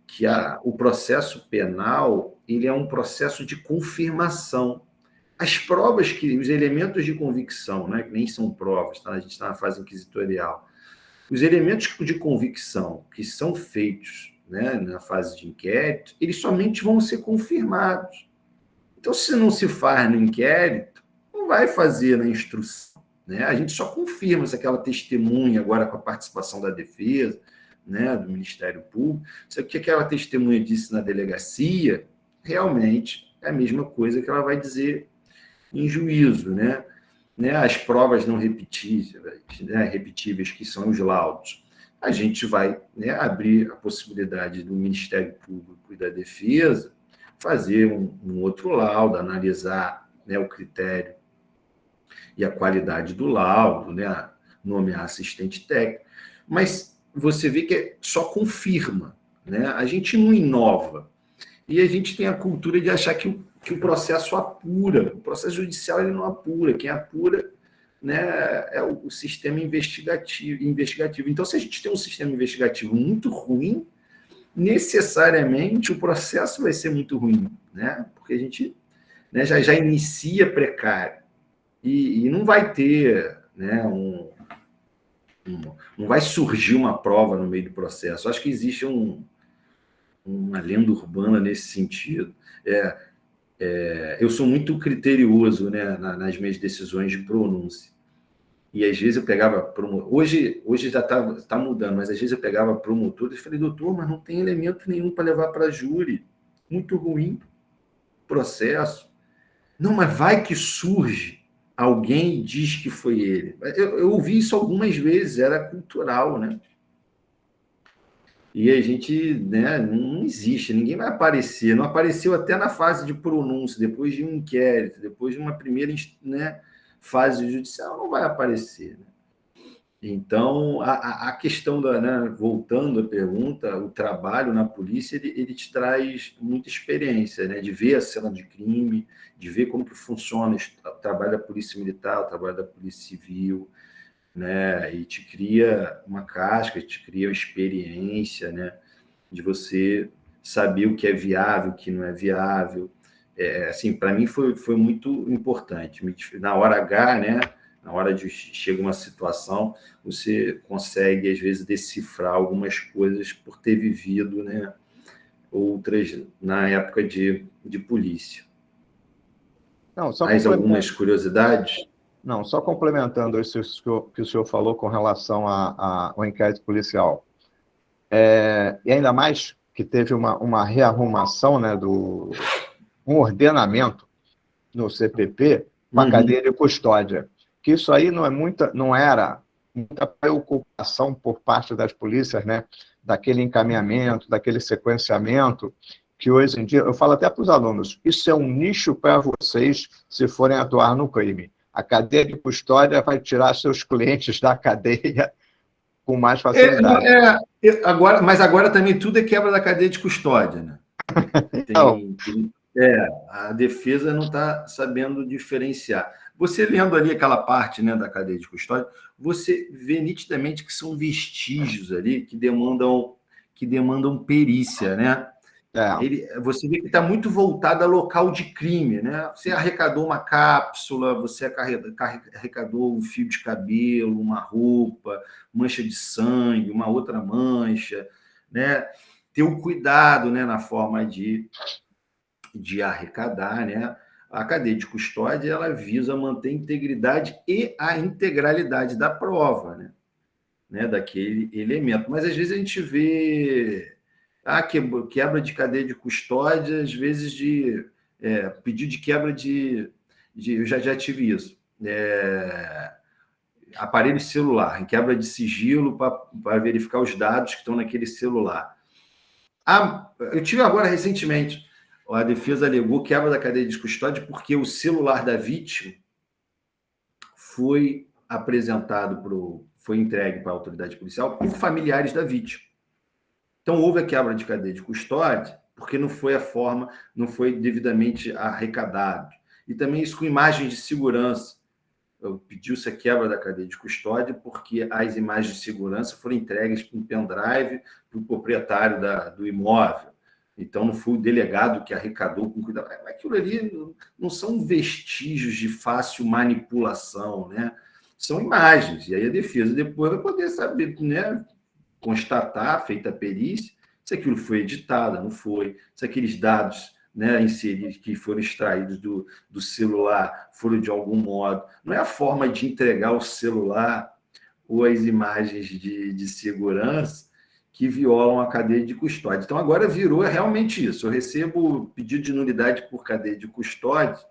que o processo penal ele é um processo de confirmação. As provas, os elementos de convicção, né, que nem são provas, tá? A gente está na fase inquisitorial. Os elementos de convicção que são feitos, né, na fase de inquérito, eles somente vão ser confirmados. Então, se não se faz no inquérito, não vai fazer na instrução. Né? A gente só confirma se aquela testemunha, agora com a participação da defesa, né, do Ministério Público. Isso que aquela testemunha disse na delegacia, realmente é a mesma coisa que ela vai dizer em juízo, né? As provas não repetíveis, né, repetíveis, que são os laudos. A gente vai, né, abrir a possibilidade do Ministério Público e da Defesa fazer um outro laudo, analisar, né, o critério e a qualidade do laudo, né, nomear assistente técnico, mas você vê que só confirma, né? A gente não inova. E a gente tem a cultura de achar que o processo apura. O processo judicial ele não apura. Quem apura, né, é o sistema investigativo. Então, se a gente tem um sistema investigativo muito ruim, necessariamente o processo vai ser muito ruim, né? Porque a gente, né, já inicia precário. E não vai ter, né, não vai surgir uma prova no meio do processo. Acho que existe uma lenda urbana nesse sentido. Eu sou muito criterioso, né, nas minhas decisões de pronúncia. E às vezes eu pegava... Hoje já está mudando, mas às vezes eu pegava promotor e falei, doutor, mas não tem elemento nenhum para levar para júri. Muito ruim o processo. Não, mas vai que surge alguém e diz que foi ele. Eu ouvi isso algumas vezes, era cultural, né? E a gente, né, não existe, ninguém vai aparecer. Não apareceu até na fase de pronúncia, depois de um inquérito, depois de uma primeira, né, fase judicial, não vai aparecer. Né? Então, a questão né, voltando à pergunta, o trabalho na polícia, ele te traz muita experiência, né, de ver a cena de crime, de ver como que funciona o trabalho da polícia militar, o trabalho da polícia civil, né, e te cria uma casca, te cria uma experiência, né, de você saber o que é viável, o que não é viável. Assim, para mim foi muito importante. Na hora H, né, na hora de chega uma situação, você consegue, às vezes, decifrar algumas coisas por ter vivido, né, outras na época de polícia. Não, só Mais algumas curiosidades? Não, só complementando isso que o senhor falou com relação ao inquérito policial. E ainda mais que teve uma rearrumação, né, um ordenamento no CPP com a cadeia de custódia. Que isso aí não era muita preocupação por parte das polícias, né, daquele encaminhamento, daquele sequenciamento, que hoje em dia, eu falo até para os alunos, isso é um nicho para vocês se forem atuar no crime. A cadeia de custódia vai tirar seus clientes da cadeia com mais facilidade. Mas agora também tudo é quebra da cadeia de custódia, né? A defesa não está sabendo diferenciar. Você lendo ali aquela parte, né, da cadeia de custódia, você vê nitidamente que são vestígios ali que demandam perícia, né? Você vê que está muito voltado a local de crime, né? Você arrecadou uma cápsula, você arrecadou um fio de cabelo, uma roupa, mancha de sangue, uma outra mancha, né? Ter o cuidado, né, na forma de arrecadar, né? A cadeia de custódia ela visa manter a integridade e a integralidade da prova, né? Daquele elemento. Mas às vezes a gente vê quebra de cadeia de custódia, às vezes pedido de quebra de eu já tive isso. Aparelho celular, em quebra de sigilo para verificar os dados que estão naquele celular. Eu tive agora recentemente, a defesa alegou quebra da cadeia de custódia porque o celular da vítima foi entregue para a autoridade policial por familiares da vítima. Então, houve a quebra de cadeia de custódia porque não foi devidamente arrecadado. E também isso com imagens de segurança. Pediu-se a quebra da cadeia de custódia porque as imagens de segurança foram entregues em pendrive para o proprietário do imóvel. Então, não foi o delegado que arrecadou com cuidado. Aquilo ali não são vestígios de fácil manipulação, né? São imagens. E aí a defesa depois vai poder saber, né, constatar, feita a perícia, se aquilo foi editado, não foi, se aqueles dados, né, inseridos, que foram extraídos do celular, foram de algum modo. Não é a forma de entregar o celular ou as imagens de segurança que violam a cadeia de custódia. Então, agora virou realmente isso. Eu recebo pedido de nulidade por cadeia de custódia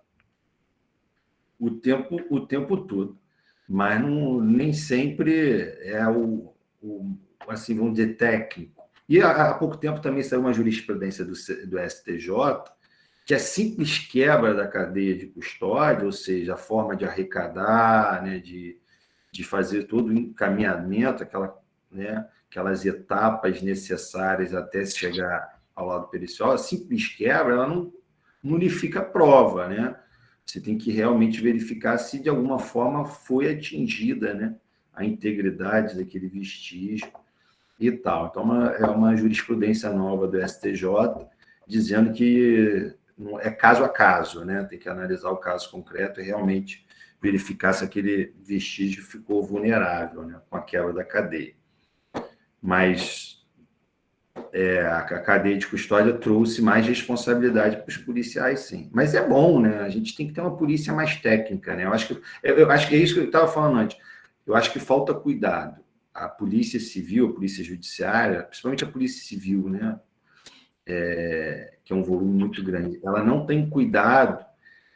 o tempo todo. Mas nem sempre é assim, vamos dizer, técnico. E há pouco tempo também saiu uma jurisprudência do STJ, que a simples quebra da cadeia de custódia, ou seja, a forma de arrecadar, né, de fazer todo o encaminhamento, aquelas etapas necessárias até chegar ao lado pericial, a simples quebra, ela não nulifica a prova, né? Você tem que realmente verificar se de alguma forma foi atingida, né, a integridade daquele vestígio e tal. Então, é uma jurisprudência nova do STJ, dizendo que é caso a caso, né? Tem que analisar o caso concreto e realmente verificar se aquele vestígio ficou vulnerável, né, com a quebra da cadeia. Mas a cadeia de custódia trouxe mais responsabilidade para os policiais, sim. Mas é bom, né? A gente tem que ter uma polícia mais técnica, né? Eu acho que é isso que eu estava falando antes. Eu acho que falta cuidado. A polícia civil, a polícia judiciária, principalmente a polícia civil, né? Que é um volume muito grande, ela não tem cuidado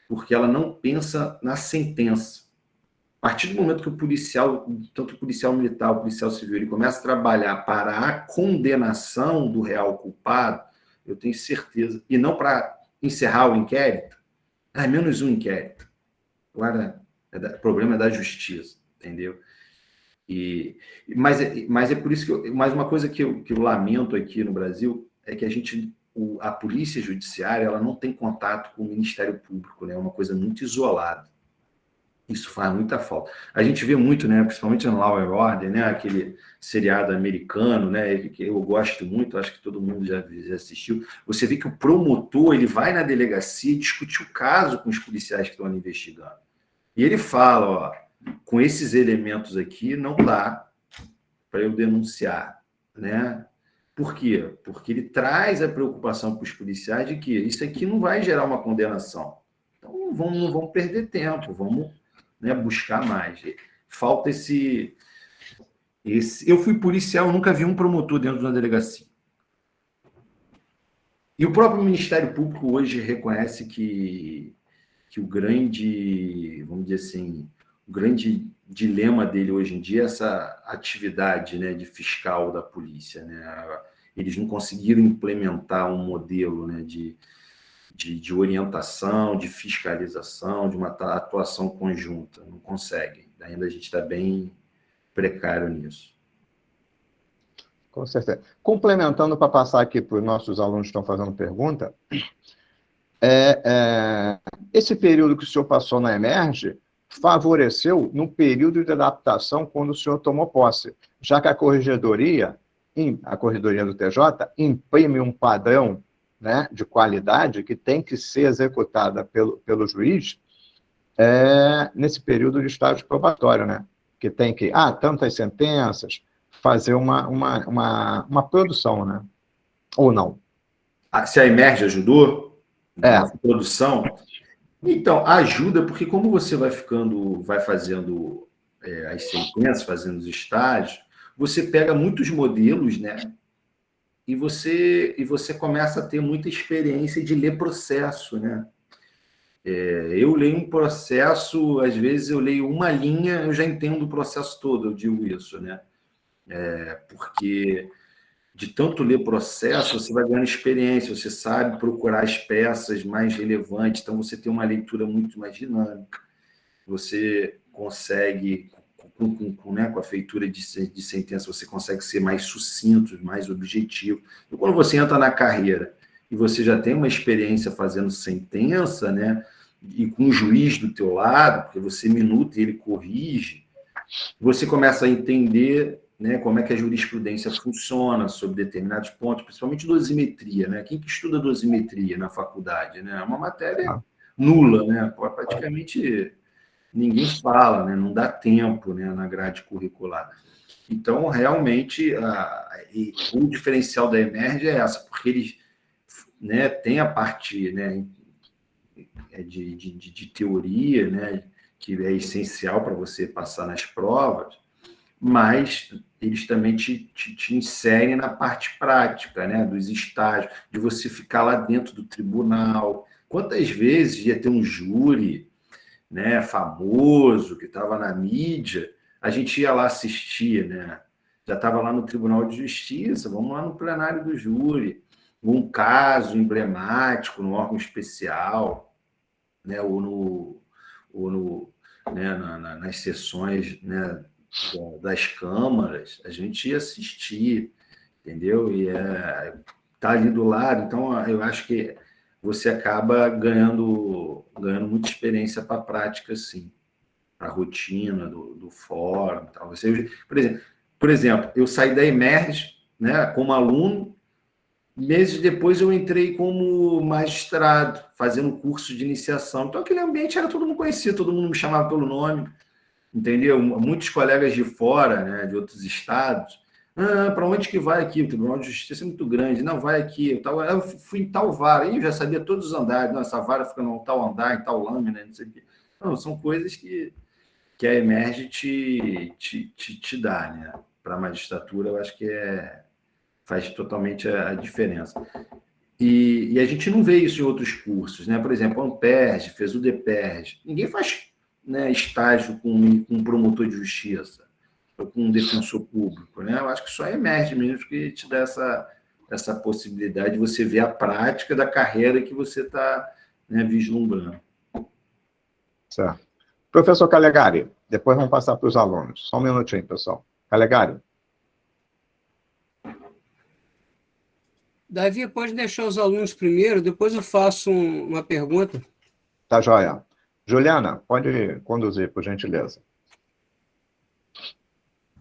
porque ela não pensa na sentença. A partir do momento que o policial, tanto o policial militar, o policial civil, ele começa a trabalhar para a condenação do real culpado, eu tenho certeza, e não para encerrar o inquérito, é menos um inquérito. Agora, o problema é da justiça, entendeu? Mas é por isso que mais uma coisa que eu lamento aqui no Brasil é que a polícia judiciária, ela não tem contato com o Ministério Público, né? É uma coisa muito isolada. Isso faz muita falta. A gente vê muito, né, principalmente no Law and Order, né, aquele seriado americano, né, que eu gosto muito, acho que todo mundo já assistiu. Você vê que o promotor, ele vai na delegacia discutir o caso com os policiais que estão ali investigando. E ele fala, ó, com esses elementos aqui não dá para eu denunciar, né? Por quê? Porque ele traz a preocupação para os policiais de que isso aqui não vai gerar uma condenação. Então não vamos perder tempo, vamos, né, buscar mais. Falta esse. Eu fui policial, eu nunca vi um promotor dentro de uma delegacia. E o próprio Ministério Público hoje reconhece que o grande, vamos dizer assim, o grande dilema dele hoje em dia é essa atividade, né, de fiscal da polícia, né? Eles não conseguiram implementar um modelo, né, de orientação, de fiscalização, de uma atuação conjunta. Não conseguem. Ainda a gente está bem precário nisso. Com certeza. Complementando para passar aqui para os nossos alunos que estão fazendo pergunta, esse período que o senhor passou na Emerge favoreceu no período de adaptação quando o senhor tomou posse, já que a corregedoria do TJ imprime um padrão, né, de qualidade que tem que ser executada pelo juiz nesse período de estágio probatório, né? Que tem que, tantas sentenças, fazer uma produção, né? Ou não? Se a Emerge ajudou na produção, então ajuda, porque como você vai fazendo as sentenças, fazendo os estágios, você pega muitos modelos, né? E você começa a ter muita experiência de ler processo, né? Eu leio um processo, às vezes eu leio uma linha, eu já entendo o processo todo, eu digo isso, né? Porque de tanto ler processo, você vai ganhando experiência, você sabe procurar as peças mais relevantes, então você tem uma leitura muito mais dinâmica, você consegue, né, com a feitura de sentença, você consegue ser mais sucinto, mais objetivo. Então, quando você entra na carreira e você já tem uma experiência fazendo sentença, né, e com o juiz do teu lado, porque você minuta e ele corrige, você começa a entender, né, como é que a jurisprudência funciona sobre determinados pontos, principalmente dosimetria, né? Quem que estuda dosimetria na faculdade, né? É uma matéria nula, né? Praticamente ninguém fala, né? Não dá tempo, né, na grade curricular. Então, realmente, o diferencial da Emerge é essa, porque eles, né, têm a parte, né, de teoria, né, que é essencial para você passar nas provas, mas eles também te inserem na parte prática, né, dos estágios, de você ficar lá dentro do tribunal. Quantas vezes ia ter um júri, né, famoso, que estava na mídia, a gente ia lá assistir, né? Já estava lá no Tribunal de Justiça, vamos lá no plenário do júri, um caso emblemático no órgão especial, né, ou no né, nas sessões, né, das câmaras, a gente ia assistir, entendeu? E tá ali do lado, então eu acho que você acaba ganhando muita experiência para a prática, sim, para a rotina do fórum. Tal. Você, por exemplo, eu saí da Emerge, né, como aluno, meses depois eu entrei como magistrado, fazendo um curso de iniciação. Então, aquele ambiente era todo mundo conhecido, todo mundo me chamava pelo nome, entendeu? Muitos colegas de fora, né, de outros estados, para onde que vai aqui? O Tribunal de Justiça é muito grande. Não, vai aqui. Eu fui em tal vara. Aí eu já sabia todos os andares. Não, essa vara fica em tal andar, em tal lâmina, não sei o quê. Não, são coisas que a Emerge te dá, né? Para a magistratura, eu acho que faz totalmente a diferença. E a gente não vê isso em outros cursos, né? Por exemplo, a Amperge fez o DPERJ. Ninguém faz, né, estágio com um promotor de justiça ou com um defensor público, né? Eu acho que só emerge mesmo que te dá essa possibilidade de você ver a prática da carreira que você está, né, vislumbrando. Certo. Professor Calegari, depois vamos passar para os alunos. Só um minutinho, pessoal. Calegari. Davi, pode deixar os alunos primeiro, depois eu faço uma pergunta. Tá joia. Juliana, pode conduzir, por gentileza.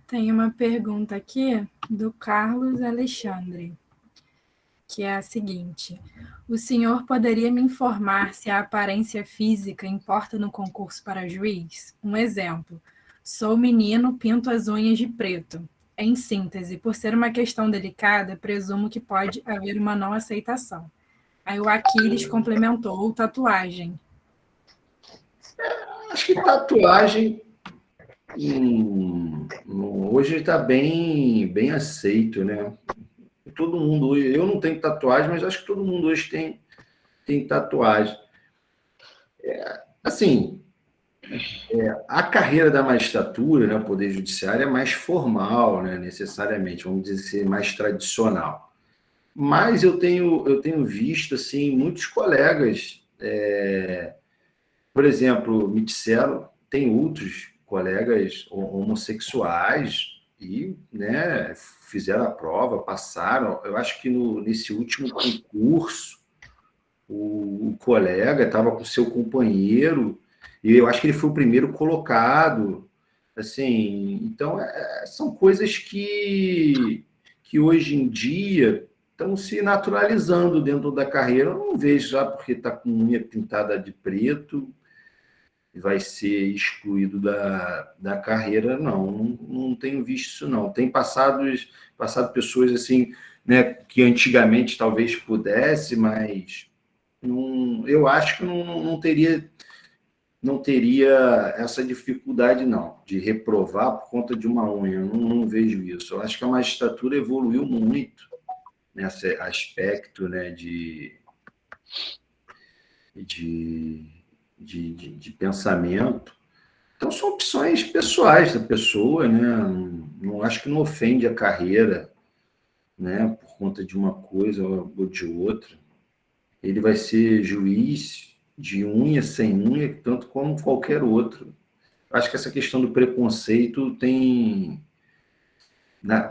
Tem uma pergunta aqui do Carlos Alexandre, que é a seguinte: o senhor poderia me informar se a aparência física importa no concurso para juiz? Um exemplo: sou menino, pinto as unhas de preto. Em síntese, por ser uma questão delicada, presumo que pode haver uma não aceitação. Aí o Aquiles complementou: tatuagem. Acho que tatuagem hoje está bem aceito, né? Todo mundo, eu não tenho tatuagem, mas acho que todo mundo hoje tem tatuagem. Assim, a carreira da magistratura, né, o Poder Judiciário, é mais formal, né, necessariamente, vamos dizer, mais tradicional. Mas eu tenho visto assim, muitos colegas, por exemplo, me disseram, tem outros colegas homossexuais e, né, fizeram a prova, passaram. Eu acho que nesse último concurso, o colega estava com seu companheiro, e eu acho que ele foi o primeiro colocado. Assim, então, são coisas que hoje em dia estão se naturalizando dentro da carreira. Eu não vejo já porque está com unha pintada de preto e vai ser excluído da carreira, não tenho visto isso, não. Tem passado pessoas assim, né, que antigamente talvez pudesse, mas eu acho que não teria essa dificuldade, não, de reprovar por conta de uma unha. Eu não vejo isso. Eu acho que a magistratura evoluiu muito nesse aspecto, né, de pensamento. Então, são opções pessoais da pessoa, né? Não acho que não ofende a carreira, né, por conta de uma coisa ou de outra. Ele vai ser juiz de unha, sem unha, tanto como qualquer outro. Acho que essa questão do preconceito tem...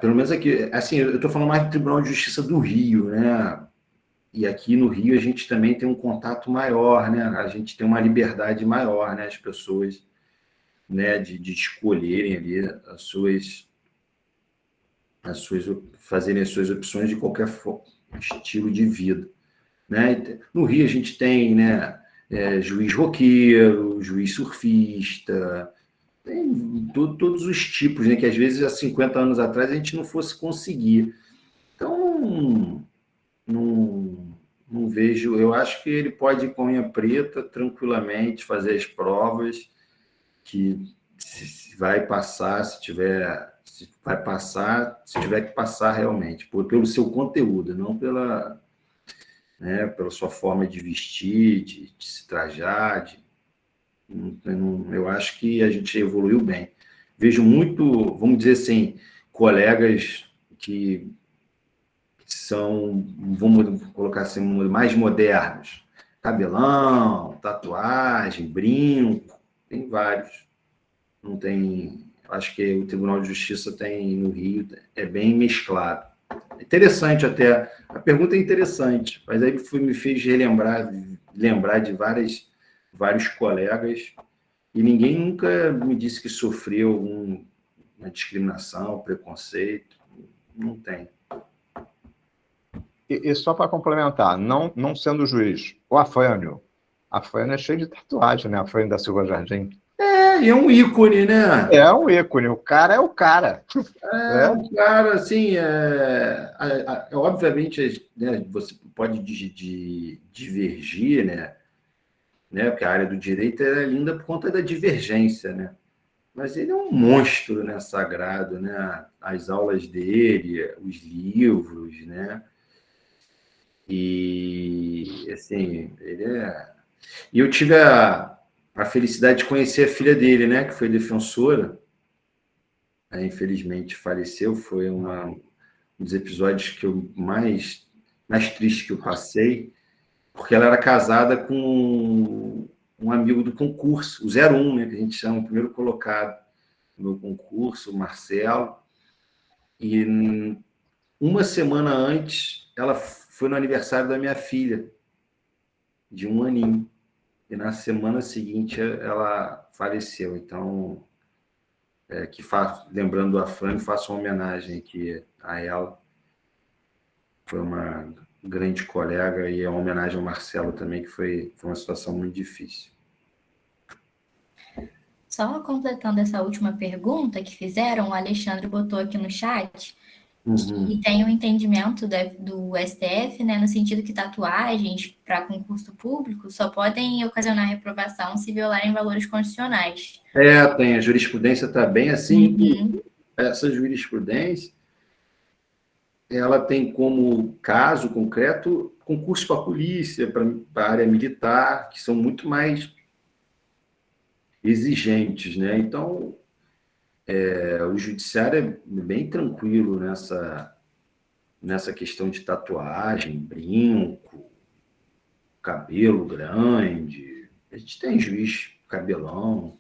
pelo menos aqui, assim, eu estou falando mais do Tribunal de Justiça do Rio, né? E aqui no Rio a gente também tem um contato maior, né? A gente tem uma liberdade maior, né? As pessoas, né, de escolherem ali fazerem as suas opções de qualquer estilo de vida, né? No Rio a gente tem, né, juiz roqueiro, juiz surfista, tem todos os tipos, né, que às vezes há 50 anos atrás a gente não fosse conseguir. Então, não vejo, eu acho que ele pode ir com unha preta tranquilamente, fazer as provas, que vai passar, se tiver que passar realmente, pelo seu conteúdo, não pela, né, pela sua forma de vestir, de se trajar. Eu acho que a gente evoluiu bem. Vejo muito, vamos dizer assim, colegas que são, vamos colocar assim, mais modernos. Cabelão, tatuagem, brinco, tem vários. Não tem. Acho que o Tribunal de Justiça tem no Rio, é bem mesclado. Interessante até. A pergunta é interessante, mas aí me fez lembrar de vários colegas, e ninguém nunca me disse que sofreu uma discriminação, preconceito. Não tem. E só para complementar, não sendo juiz, o Afânio é cheio de tatuagem, né? Afânio da Silva Jardim. E é um ícone, né? É um ícone, o cara é o cara. Um cara, assim, obviamente, né, você pode divergir, né? Porque a área do direito é linda por conta da divergência, né? Mas ele é um monstro, né, sagrado, né? As aulas dele, os livros, né? E, assim, ele é... E eu tive a felicidade de conhecer a filha dele, né? Que foi defensora. Infelizmente faleceu. Foi um dos episódios que eu mais triste que eu passei, porque ela era casada com um amigo do concurso, o 01, né? Que a gente chama, o primeiro colocado no concurso, o Marcelo. E uma semana antes, ela foi no aniversário da minha filha, de 1 aninho. E na semana seguinte ela faleceu. Então, lembrando a Fran, faço uma homenagem aqui a ela. Foi uma grande colega, e é uma homenagem ao Marcelo também, que foi uma situação muito difícil. Só completando essa última pergunta que fizeram, o Alexandre botou aqui no chat que tem um entendimento do STF, né, no sentido que tatuagens para concurso público só podem ocasionar reprovação se violarem valores constitucionais. Tem, a jurisprudência está bem assim. Essa jurisprudência, ela tem como caso concreto concurso para a polícia, para a área militar, que são muito mais exigentes, né? Então, o judiciário é bem tranquilo nessa questão de tatuagem, brinco, cabelo grande. A gente tem juiz cabelão.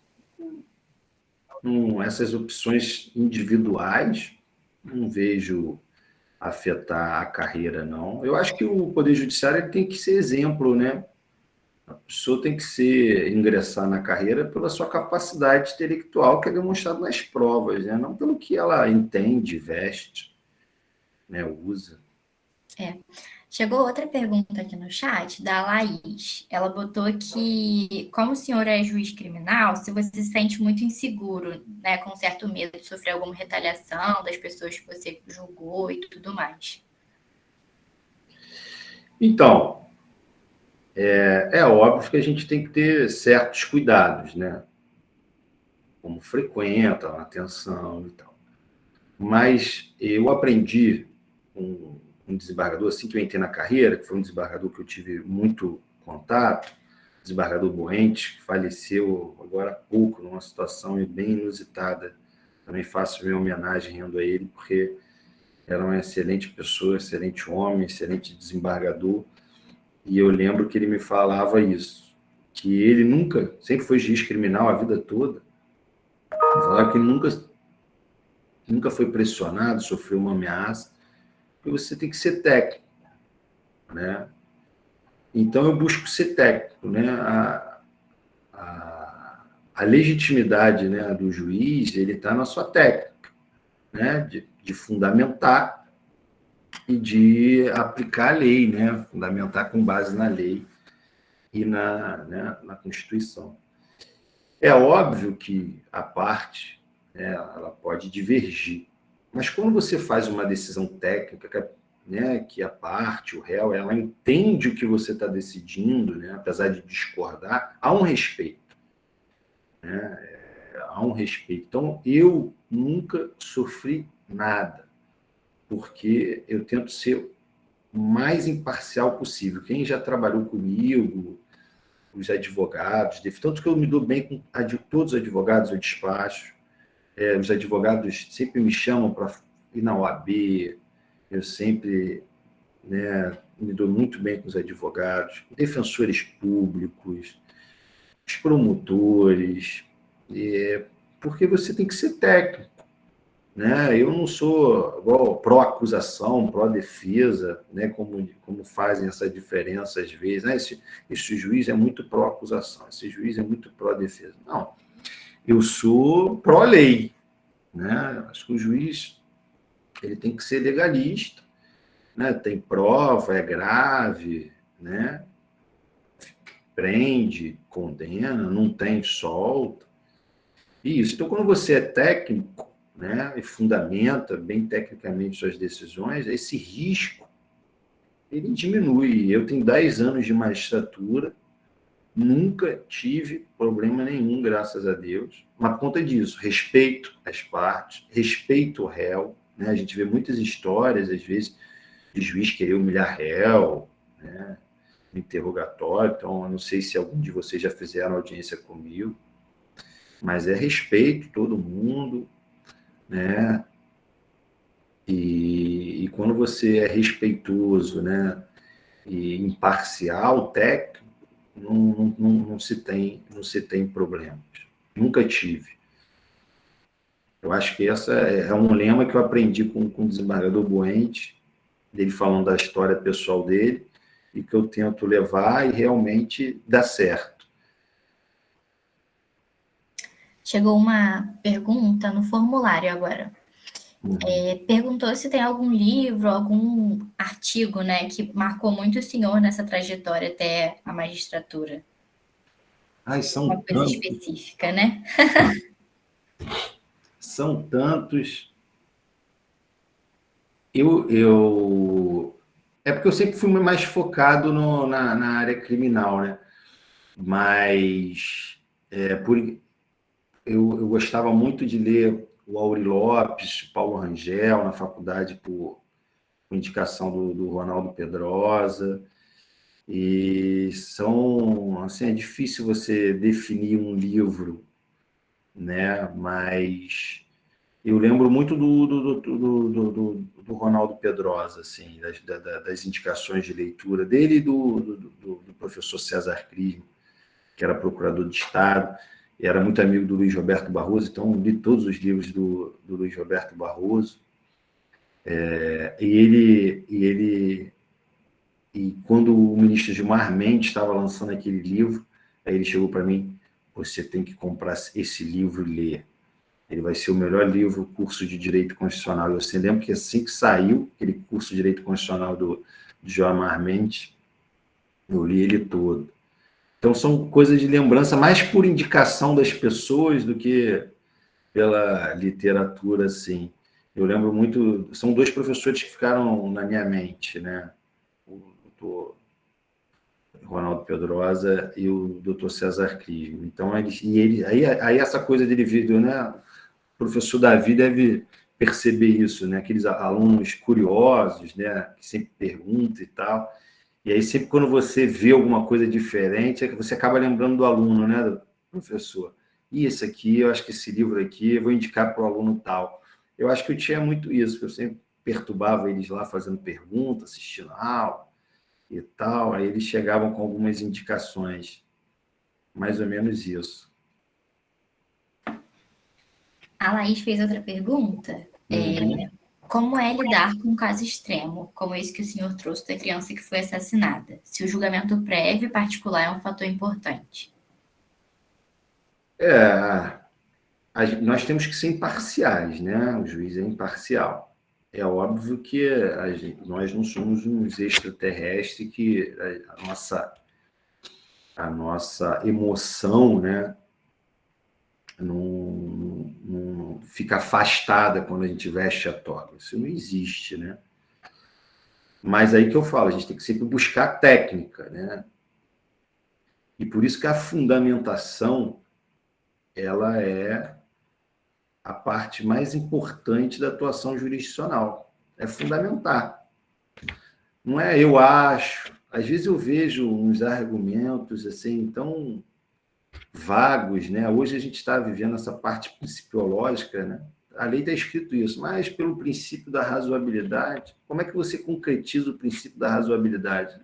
Essas opções individuais, não vejo afetar a carreira, não. Eu acho que o Poder Judiciário tem que ser exemplo, né? A pessoa tem que ingressar na carreira pela sua capacidade intelectual, que é demonstrada nas provas, né? Não pelo que ela entende, veste, né? Usa. Chegou outra pergunta aqui no chat, da Laís. Ela botou que, como o senhor é juiz criminal, se você se sente muito inseguro, né, com certo medo de sofrer alguma retaliação das pessoas que você julgou e tudo mais. Então, é óbvio que a gente tem que ter certos cuidados, né? Como frequenta, atenção e tal. Mas eu aprendi com um desembargador, assim que eu entrei na carreira, que foi um desembargador que eu tive muito contato, desembargador Boente, que faleceu agora há pouco, numa situação bem inusitada. Também faço minha homenagem rendo a ele, porque era uma excelente pessoa, excelente homem, excelente desembargador. E eu lembro que ele me falava isso, que ele sempre foi juiz criminal a vida toda. Ele falava que nunca foi pressionado, sofreu uma ameaça, porque você tem que ser técnico, né? Então eu busco ser técnico, né? A legitimidade, né, do juiz, ele está na sua técnica, né? De fundamentar e de aplicar a lei, né? Fundamentar com base na lei e na Constituição. É óbvio que a parte, né, ela pode divergir, mas quando você faz uma decisão técnica, né, que a parte, o réu, ela entende o que você está decidindo, né, apesar de discordar, há um respeito, né? há um respeito. Então, eu nunca sofri nada, porque eu tento ser o mais imparcial possível. Quem já trabalhou comigo, os advogados, tanto que eu me dou bem com todos os advogados, eu despacho. Os advogados sempre me chamam para ir na OAB, eu sempre, né, me dou muito bem com os advogados, defensores públicos, os promotores, porque você tem que ser técnico, né? Eu não sou igual pró-acusação, pró-defesa, né? Como fazem essa diferença às vezes. Né? Esse juiz é muito pró-acusação, esse juiz é muito pró-defesa. Não, eu sou pró-lei, né? Acho que o juiz ele tem que ser legalista, né? Tem prova, é grave, né? Prende, condena, não tem, solta. Isso. Então, quando você é técnico, né, e fundamenta bem tecnicamente suas decisões, esse risco ele diminui. Eu tenho 10 anos de magistratura, nunca tive problema nenhum, graças a Deus, mas por conta disso, respeito as partes, respeito o réu, né? A gente vê muitas histórias, às vezes, de juiz querer humilhar réu, né, no interrogatório. Então, eu não sei se algum de vocês já fizeram audiência comigo, mas é respeito todo mundo, né? E quando você é respeitoso, né, e imparcial, técnico, não se tem problemas. Nunca tive. Eu acho que essa é um lema que eu aprendi com o desembargador Buente, dele falando da história pessoal dele, e que eu tento levar e realmente dá certo. Chegou uma pergunta no formulário agora. Perguntou se tem algum livro, algum artigo, né, que marcou muito o senhor nessa trajetória até a magistratura. São Uma coisa tantos, específica, né? São tantos. É porque eu sempre fui mais focado na área criminal, né? Mas eu gostava muito de ler o Aury Lopes, Paulo Rangel, na faculdade, por indicação do Ronaldo Pedrosa. E assim, é difícil você definir um livro, né? Mas eu lembro muito do Ronaldo Pedrosa, assim, das indicações de leitura dele e do professor César Crismo, que era procurador de Estado, e era muito amigo do Luiz Roberto Barroso, então li todos os livros do Luiz Roberto Barroso. E quando o ministro Gilmar Mendes estava lançando aquele livro, aí ele chegou para mim: você tem que comprar esse livro e ler. Ele vai ser o melhor livro, curso de Direito Constitucional. Eu sempre lembro que assim que saiu aquele curso de Direito Constitucional do Gilmar Mendes, eu li ele todo. Então, são coisas de lembrança, mais por indicação das pessoas do que pela literatura, assim. Eu lembro muito... São dois professores que ficaram na minha mente, né? O doutor Ronaldo Pedrosa e o doutor César Crismo. Então, aí essa coisa dele vir, né? O professor Davi deve perceber isso, né? Aqueles alunos curiosos, né? Que sempre perguntam e tal. E aí, sempre quando você vê alguma coisa diferente, você acaba lembrando do aluno, né, do professor? E esse aqui, eu acho que esse livro aqui, eu vou indicar para o aluno tal. Eu acho que eu tinha muito isso, que eu sempre perturbava eles lá fazendo perguntas, assistindo a aula e tal. Aí eles chegavam com algumas indicações. Mais ou menos isso. A Laís fez outra pergunta. Como é lidar com um caso extremo, como esse que o senhor trouxe da criança que foi assassinada? Se o julgamento prévio e particular é um fator importante. Nós temos que ser imparciais, né? O juiz é imparcial. É óbvio que nós não somos uns extraterrestres que a nossa emoção, né, não fica afastada quando a gente veste a toga. Isso não existe, né? Mas aí que eu falo, a gente tem que sempre buscar técnica, né? E por isso que a fundamentação ela é a parte mais importante da atuação jurisdicional. É fundamental. Não é eu acho. Às vezes eu vejo uns argumentos assim tão vagos, né? Hoje a gente está vivendo essa parte principiológica, né? A lei está escrito isso, mas pelo princípio da razoabilidade, como é que você concretiza o princípio da razoabilidade?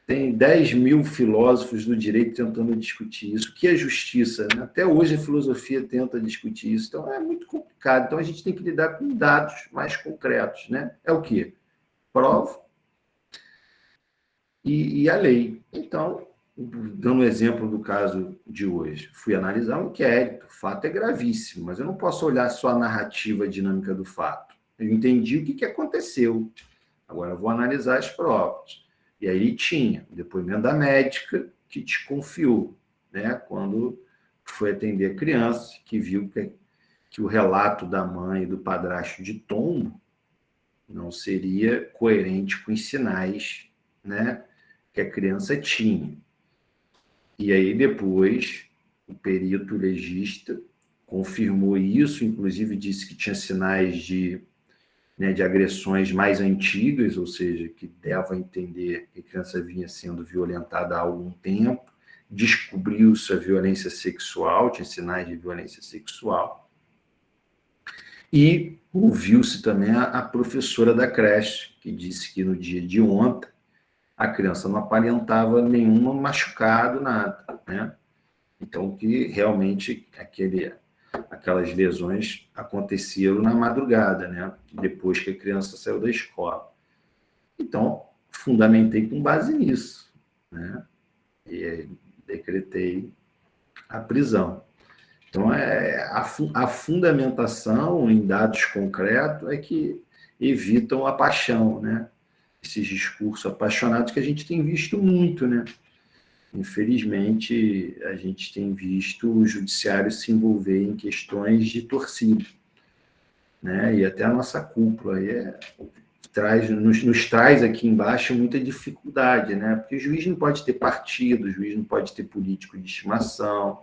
Tem 10 mil filósofos do direito tentando discutir isso. O que é justiça? Né? Até hoje a filosofia tenta discutir isso. Então é muito complicado. Então a gente tem que lidar com dados mais concretos, né? É o quê? Prova e a lei. Então, dando um exemplo do caso de hoje, fui analisar um inquérito, o fato é gravíssimo, mas eu não posso olhar só a narrativa dinâmica do fato. Eu entendi o que aconteceu, agora eu vou analisar as provas. E aí ele tinha o depoimento da médica que desconfiou, né, quando foi atender a criança, que viu que o relato da mãe e do padrasto de tombo não seria coerente com os sinais, né, que a criança tinha. E aí depois o perito legista confirmou isso, inclusive disse que tinha sinais de agressões mais antigas, ou seja, que dava a entender que a criança vinha sendo violentada há algum tempo, descobriu-se a violência sexual, tinha sinais de violência sexual, e ouviu-se também a professora da creche, que disse que no dia de ontem a criança não aparentava nenhum machucado, nada, né? Então, que realmente aquelas lesões aconteceram na madrugada, né? Depois que a criança saiu da escola. Então, fundamentei com base nisso, né? E decretei a prisão. Então, a fundamentação em dados concretos é que evitam a paixão, né? Esses discursos apaixonados que a gente tem visto muito, né? Infelizmente, a gente tem visto o judiciário se envolver em questões de torcida, né? E até a nossa cúpula aí nos traz aqui embaixo muita dificuldade, né? Porque o juiz não pode ter partido, o juiz não pode ter político de estimação,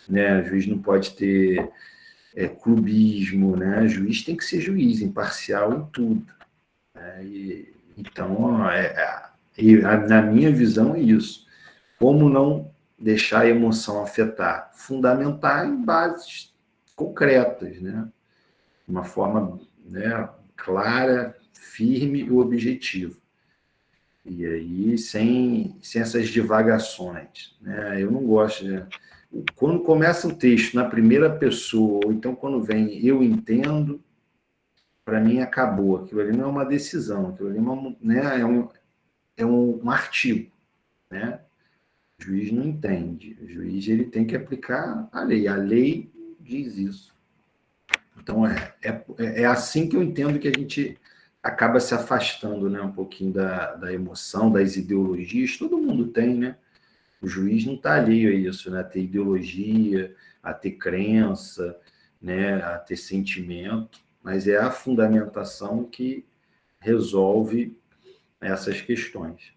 né? O juiz não pode ter clubismo, né? O juiz tem que ser juiz, imparcial em tudo, né? Então, na minha visão é isso. Como não deixar a emoção afetar? Fundamentar em bases concretas, né? De uma forma, né, clara, firme e objetiva. E aí, sem essas divagações, né? Eu não gosto, né? Quando começa um texto na primeira pessoa, ou então quando vem eu entendo, para mim acabou. Aquilo ali não é uma decisão, aquilo ali é um artigo, né? O juiz não entende. O juiz ele tem que aplicar a lei. A lei diz isso. Então, é assim que eu entendo que a gente acaba se afastando, né, um pouquinho da emoção, das ideologias. Todo mundo tem, né? O juiz não está alheio a isso, né? A ter ideologia, a ter crença, né? A ter sentimento. Mas é a fundamentação que resolve essas questões.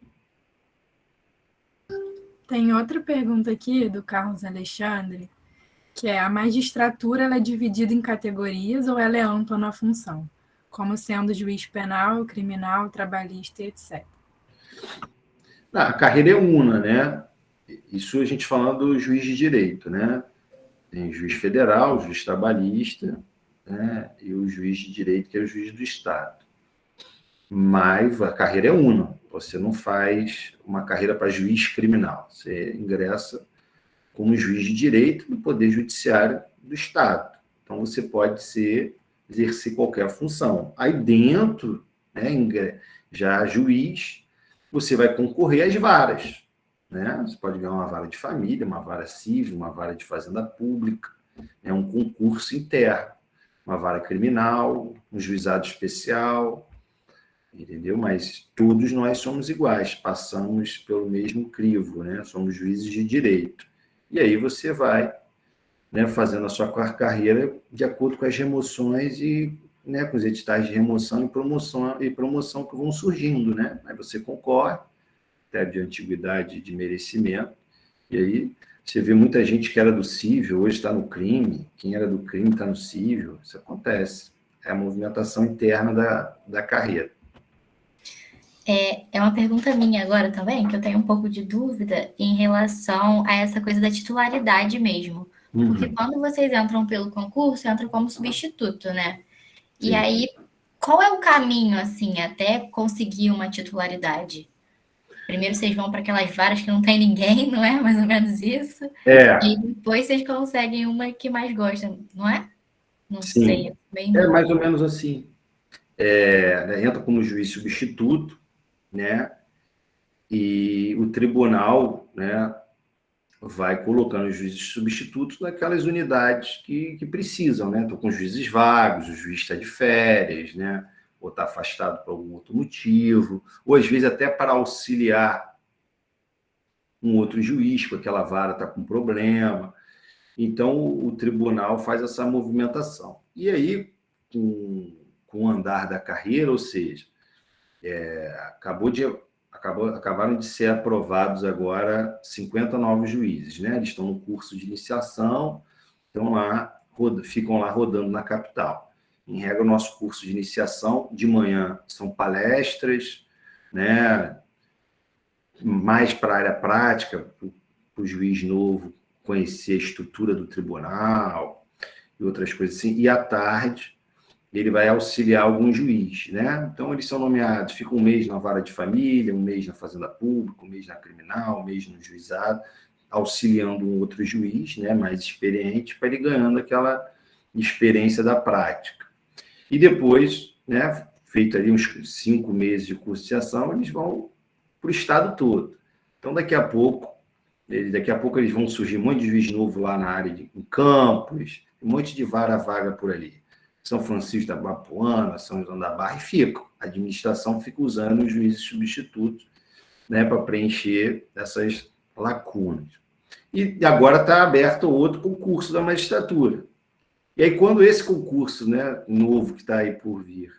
Tem outra pergunta aqui do Carlos Alexandre, que é: a magistratura ela é dividida em categorias ou ela é ampla na função, como sendo juiz penal, criminal, trabalhista, etc. A carreira é una, né? Isso a gente falando do juiz de direito, né? Tem juiz federal, juiz trabalhista, né? E o juiz de direito, que é o juiz do Estado. Mas a carreira é una. Você não faz uma carreira para juiz criminal. Você ingressa como juiz de direito do Poder Judiciário do Estado. Então, você pode exercer qualquer função. Aí dentro, né, já juiz, você vai concorrer às varas, né? Você pode ganhar uma vara de família, uma vara civil, uma vara de fazenda pública, é um concurso interno, uma vara criminal, um juizado especial, entendeu? Mas todos nós somos iguais, passamos pelo mesmo crivo, né? Somos juízes de direito. E aí você vai, né, fazendo a sua carreira de acordo com as remoções e, né, com os editais de remoção e promoção que vão surgindo, né? Aí você concorre, até de antiguidade de merecimento, e aí Você vê muita gente que era do cível, hoje está no crime, quem era do crime está no cível, isso acontece. É a movimentação interna da carreira. É uma pergunta minha agora também, que eu tenho um pouco de dúvida em relação a essa coisa da titularidade mesmo. Porque quando vocês entram pelo concurso, entram como substituto, né? E Sim. aí, qual é o caminho, assim, até conseguir uma titularidade? Primeiro vocês vão para aquelas varas que não tem ninguém, não é? Mais ou menos isso. E depois vocês conseguem uma que mais gostam, não é? Não sei, Sim, bem é novo. mais ou menos assim. Entra como juiz substituto, né? E o tribunal, né, vai colocando os juízes substitutos naquelas unidades que precisam, né? Estou com juízes vagos, o juiz está de férias, né? Ou está afastado por algum outro motivo, ou às vezes até para auxiliar um outro juiz, porque aquela vara está com problema. Então, o tribunal faz essa movimentação. E aí, com o andar da carreira, ou seja, acabaram de ser aprovados agora 50 novos juízes, né? Eles estão no curso de iniciação, ficam lá rodando na capital. Em regra, o nosso curso de iniciação, de manhã, são palestras, né? Mais para a área prática, para o juiz novo conhecer a estrutura do tribunal e outras coisas assim. E à tarde, ele vai auxiliar algum juiz, né? Então, eles são nomeados, ficam um mês na vara de família, um mês na fazenda pública, um mês na criminal, um mês no juizado, auxiliando um outro juiz, né, mais experiente, para ele ganhando aquela experiência da prática. E depois, né, feito ali uns 5 meses de cursiação, eles vão para o estado todo. Então, daqui a pouco eles vão surgir um monte de juiz novo lá na área em Campos, um monte de vara vaga por ali. São Francisco da Bapuana, São João da Barra, e ficam. A administração fica usando os juízes substitutos, né, para preencher essas lacunas. E agora está aberto outro concurso da magistratura. E aí, quando esse concurso, né, novo que está aí por vir,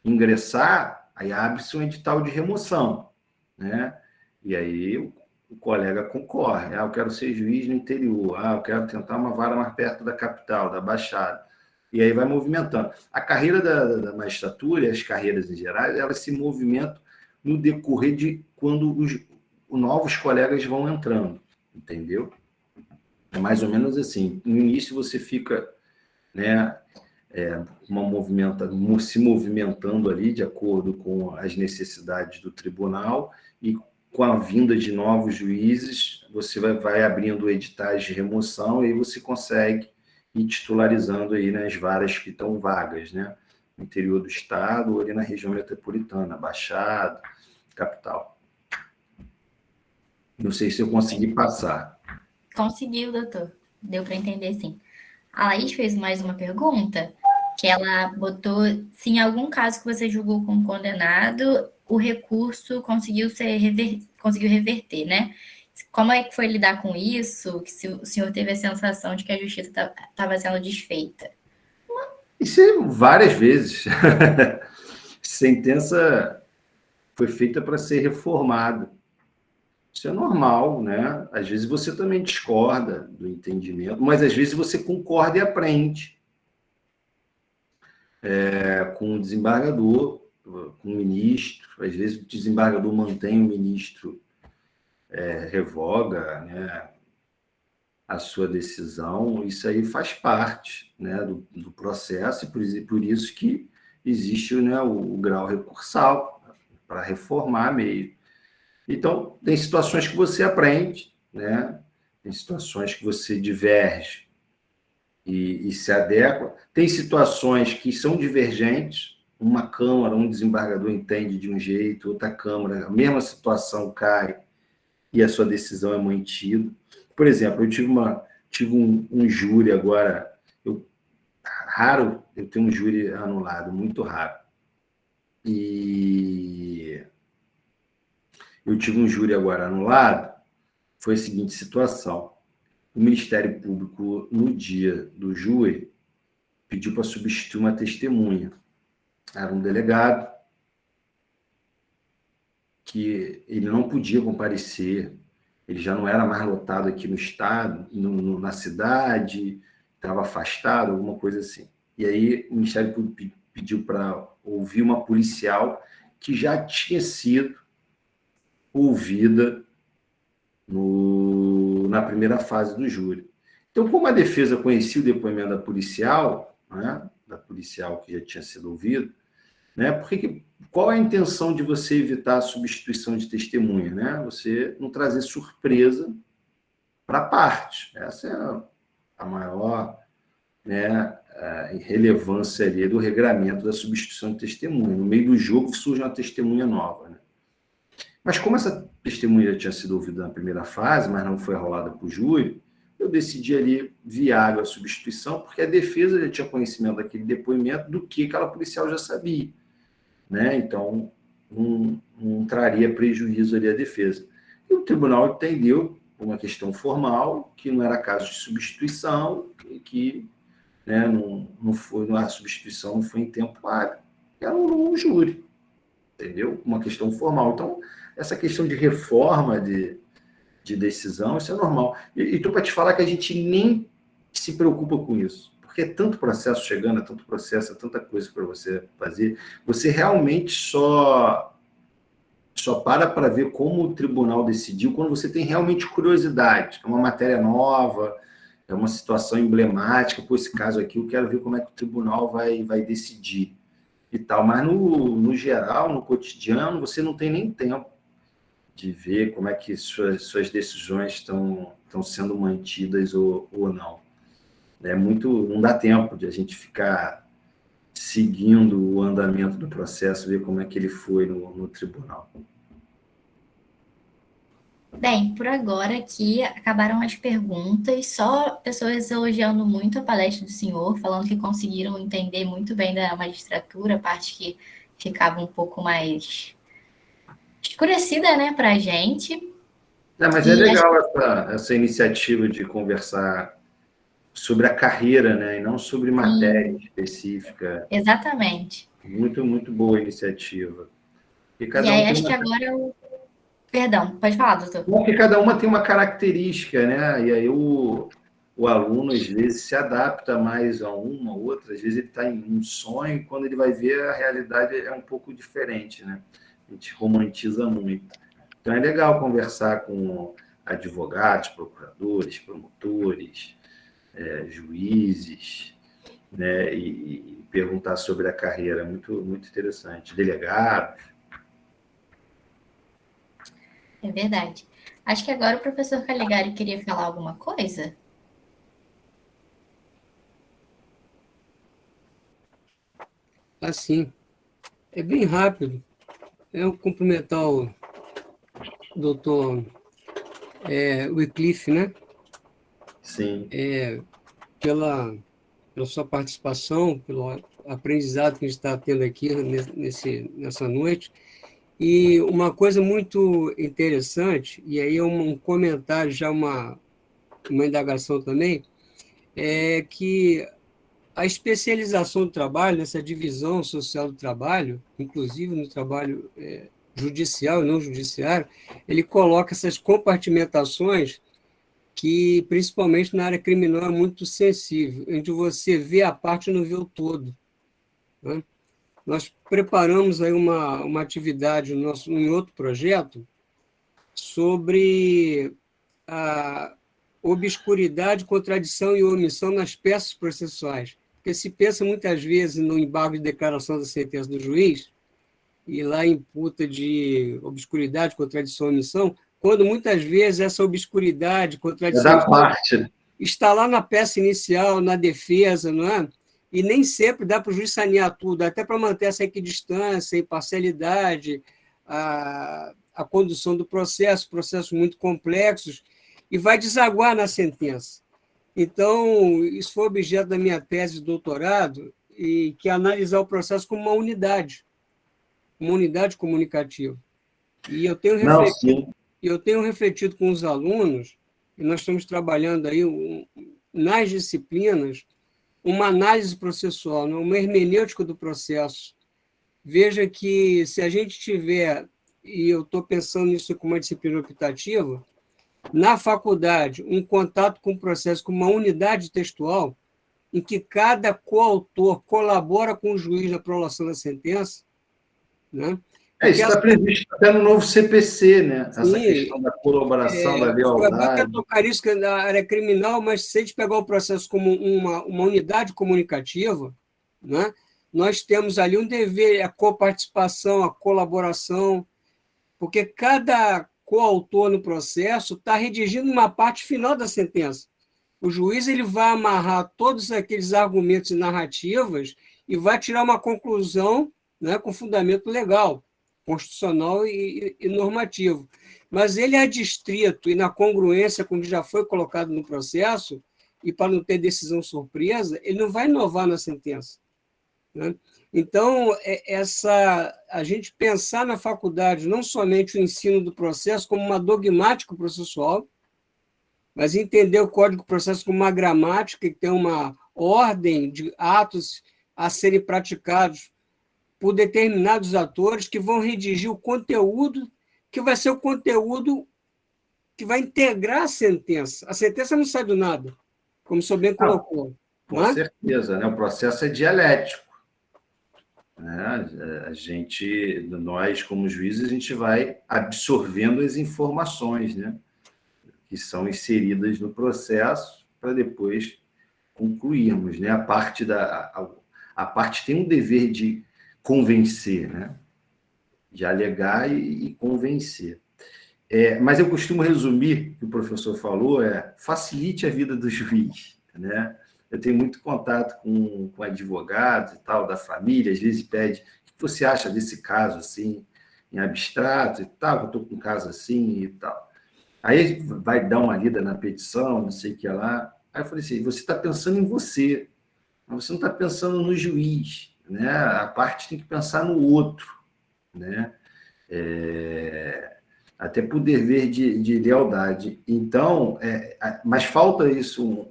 ingressar, aí abre-se um edital de remoção, né? E aí o colega concorre. Eu quero ser juiz no interior. Eu quero tentar uma vara mais perto da capital, da Baixada. E aí vai movimentando. A carreira da magistratura, e as carreiras em geral, elas se movimentam no decorrer de quando os novos colegas vão entrando, entendeu? É mais ou menos assim. No início você fica, né, se movimentando ali de acordo com as necessidades do tribunal, e com a vinda de novos juízes, você vai abrindo editais de remoção e aí você consegue ir titularizando aí nas varas que estão vagas, né? No interior do estado ou ali na região metropolitana, Baixada, capital. Não sei se eu consegui passar. Conseguiu, doutor. Deu para entender, sim. A Laís fez mais uma pergunta, que ela botou se em algum caso que você julgou como condenado, o recurso conseguiu reverter, né? Como é que foi lidar com isso? Que se o senhor teve a sensação de que a justiça estava sendo desfeita? Isso é várias vezes. Sentença foi feita para ser reformada. Isso é normal, né? Às vezes você também discorda do entendimento, mas às vezes você concorda e aprende. Com o desembargador, com o ministro, às vezes o desembargador mantém o ministro, revoga, né, a sua decisão. Isso aí faz parte, né, do processo, e por isso que existe, né, o grau recursal, para reformar mesmo. Então, tem situações que você aprende, né? Tem situações que você diverge e se adequa. Tem situações que são divergentes. Uma Câmara, um desembargador entende de um jeito, outra Câmara, a mesma situação cai e a sua decisão é mantida. Por exemplo, eu tive um júri agora, raro eu ter um júri anulado, muito raro. E eu tive um júri agora anulado, foi a seguinte situação. O Ministério Público, no dia do júri, pediu para substituir uma testemunha. Era um delegado que ele não podia comparecer, ele já não era mais lotado aqui no estado, na cidade, estava afastado, alguma coisa assim. E aí o Ministério Público pediu para ouvir uma policial que já tinha sido ouvida na primeira fase do júri. Então, como a defesa conhecia o depoimento da policial, né, da policial que já tinha sido ouvida, né, qual é a intenção de você evitar a substituição de testemunha? Né? Você não trazer surpresa para a parte. Essa é a maior, né, relevância ali do regramento da substituição de testemunha. No meio do jogo surge uma testemunha nova. Né? Mas como essa testemunha já tinha sido ouvida na primeira fase, mas não foi rolada para o júri, eu decidi ali viável a substituição, porque a defesa já tinha conhecimento daquele depoimento do que aquela policial já sabia. Né? Então, não traria prejuízo ali à defesa. E o tribunal entendeu, por uma questão formal, que não era caso de substituição e que, né, a substituição não foi em tempo hábil. Era um júri, entendeu? Uma questão formal. Então, essa questão de reforma de decisão, isso é normal. E estou para te falar que a gente nem se preocupa com isso, porque é tanto processo chegando, é tanto processo, é tanta coisa para você fazer, você realmente só para ver como o tribunal decidiu quando você tem realmente curiosidade. É uma matéria nova, é uma situação emblemática, por esse caso aqui, eu quero ver como é que o tribunal vai decidir e tal. Mas, no geral, no cotidiano, você não tem nem tempo de ver como é que suas decisões estão sendo mantidas ou não. Não dá tempo de a gente ficar seguindo o andamento do processo, ver como é que ele foi no tribunal. Bem, por agora aqui acabaram as perguntas, só pessoas elogiando muito a palestra do senhor, falando que conseguiram entender muito bem da magistratura, a parte que ficava um pouco mais escurecida, né, para a gente. Mas é legal essa iniciativa de conversar sobre a carreira, né, e não sobre matéria específica. Exatamente. Muito, muito boa iniciativa. E aí, acho que agora Perdão, pode falar, doutor. Porque cada uma tem uma característica, né? E aí o aluno, às vezes, se adapta mais a uma ou outra. Às vezes ele está em um sonho e quando ele vai ver, a realidade é um pouco diferente, né? A gente romantiza muito. Então, é legal conversar com advogados, procuradores, promotores, juízes, né? E perguntar sobre a carreira. Muito, muito interessante. Delegados. É verdade. Acho que agora o professor Calegari queria falar alguma coisa. Assim, é bem rápido. Eu cumprimentar o doutor Wycliffe, né? Sim. Pela sua participação, pelo aprendizado que a gente está tendo aqui nessa noite. E uma coisa muito interessante, e aí é um comentário, já uma indagação também, é que a especialização do trabalho, essa divisão social do trabalho, inclusive no trabalho judicial e não judiciário, ele coloca essas compartimentações que, principalmente na área criminal, é muito sensível, onde você vê a parte e não vê o todo, né? Nós preparamos aí uma atividade em outro projeto sobre a obscuridade, contradição e omissão nas peças processuais. Porque se pensa muitas vezes no embargo de declaração da sentença do juiz, e lá imputa de obscuridade, contradição e omissão, quando muitas vezes essa obscuridade, contradição está lá na peça inicial, na defesa, não é? E nem sempre dá para o juiz sanear tudo, até para manter essa equidistância, imparcialidade, a condução do processo, processos muito complexos, e vai desaguar na sentença. Então, isso foi objeto da minha tese de doutorado, e que é analisar o processo como uma unidade comunicativa. E eu tenho refletido com os alunos, e nós estamos trabalhando aí nas disciplinas, uma análise processual, uma hermenêutica do processo. Veja que se a gente tiver, e eu estou pensando nisso como uma disciplina optativa, na faculdade, um contato com o processo, com uma unidade textual, em que cada coautor colabora com o juiz na prolação da sentença, né? Isso está previsto até no novo CPC, né? Sim, essa questão da colaboração, da o Cuiabá quer lealdade. tocar isso na área criminal, mas se a gente pegar o processo como uma unidade comunicativa, né? Nós temos ali um dever, a coparticipação, a colaboração, porque cada coautor no processo está redigindo uma parte final da sentença. O juiz ele vai amarrar todos aqueles argumentos e narrativas e vai tirar uma conclusão, né, com fundamento legal, constitucional e normativo. Mas ele é adstrito e na congruência com o que já foi colocado no processo, e para não ter decisão surpresa, ele não vai inovar na sentença, né? Então, a gente pensar na faculdade não somente o ensino do processo como uma dogmática processual, mas entender o Código de Processo como uma gramática que tem uma ordem de atos a serem praticados por determinados atores que vão redigir o conteúdo, que vai ser o conteúdo que vai integrar a sentença. A sentença não sai do nada, como o senhor bem colocou. Com certeza, né? O processo é dialético. Né? Nós, como juízes, a gente vai absorvendo as informações, né, que são inseridas no processo para depois concluirmos, né? A parte tem um dever de convencer, né? De alegar e convencer. Mas eu costumo resumir o que o professor falou, facilite a vida do juiz, né? Eu tenho muito contato com advogados e tal, da família, às vezes pede, o que você acha desse caso, assim, em abstrato e tal, eu estou com um caso assim e tal. Aí vai dar uma lida na petição, não sei o que lá. Aí eu falei assim, você está pensando em você, mas você não está pensando no juiz, né? A parte tem que pensar no outro, né? Até por dever de lealdade. Então, mas falta isso,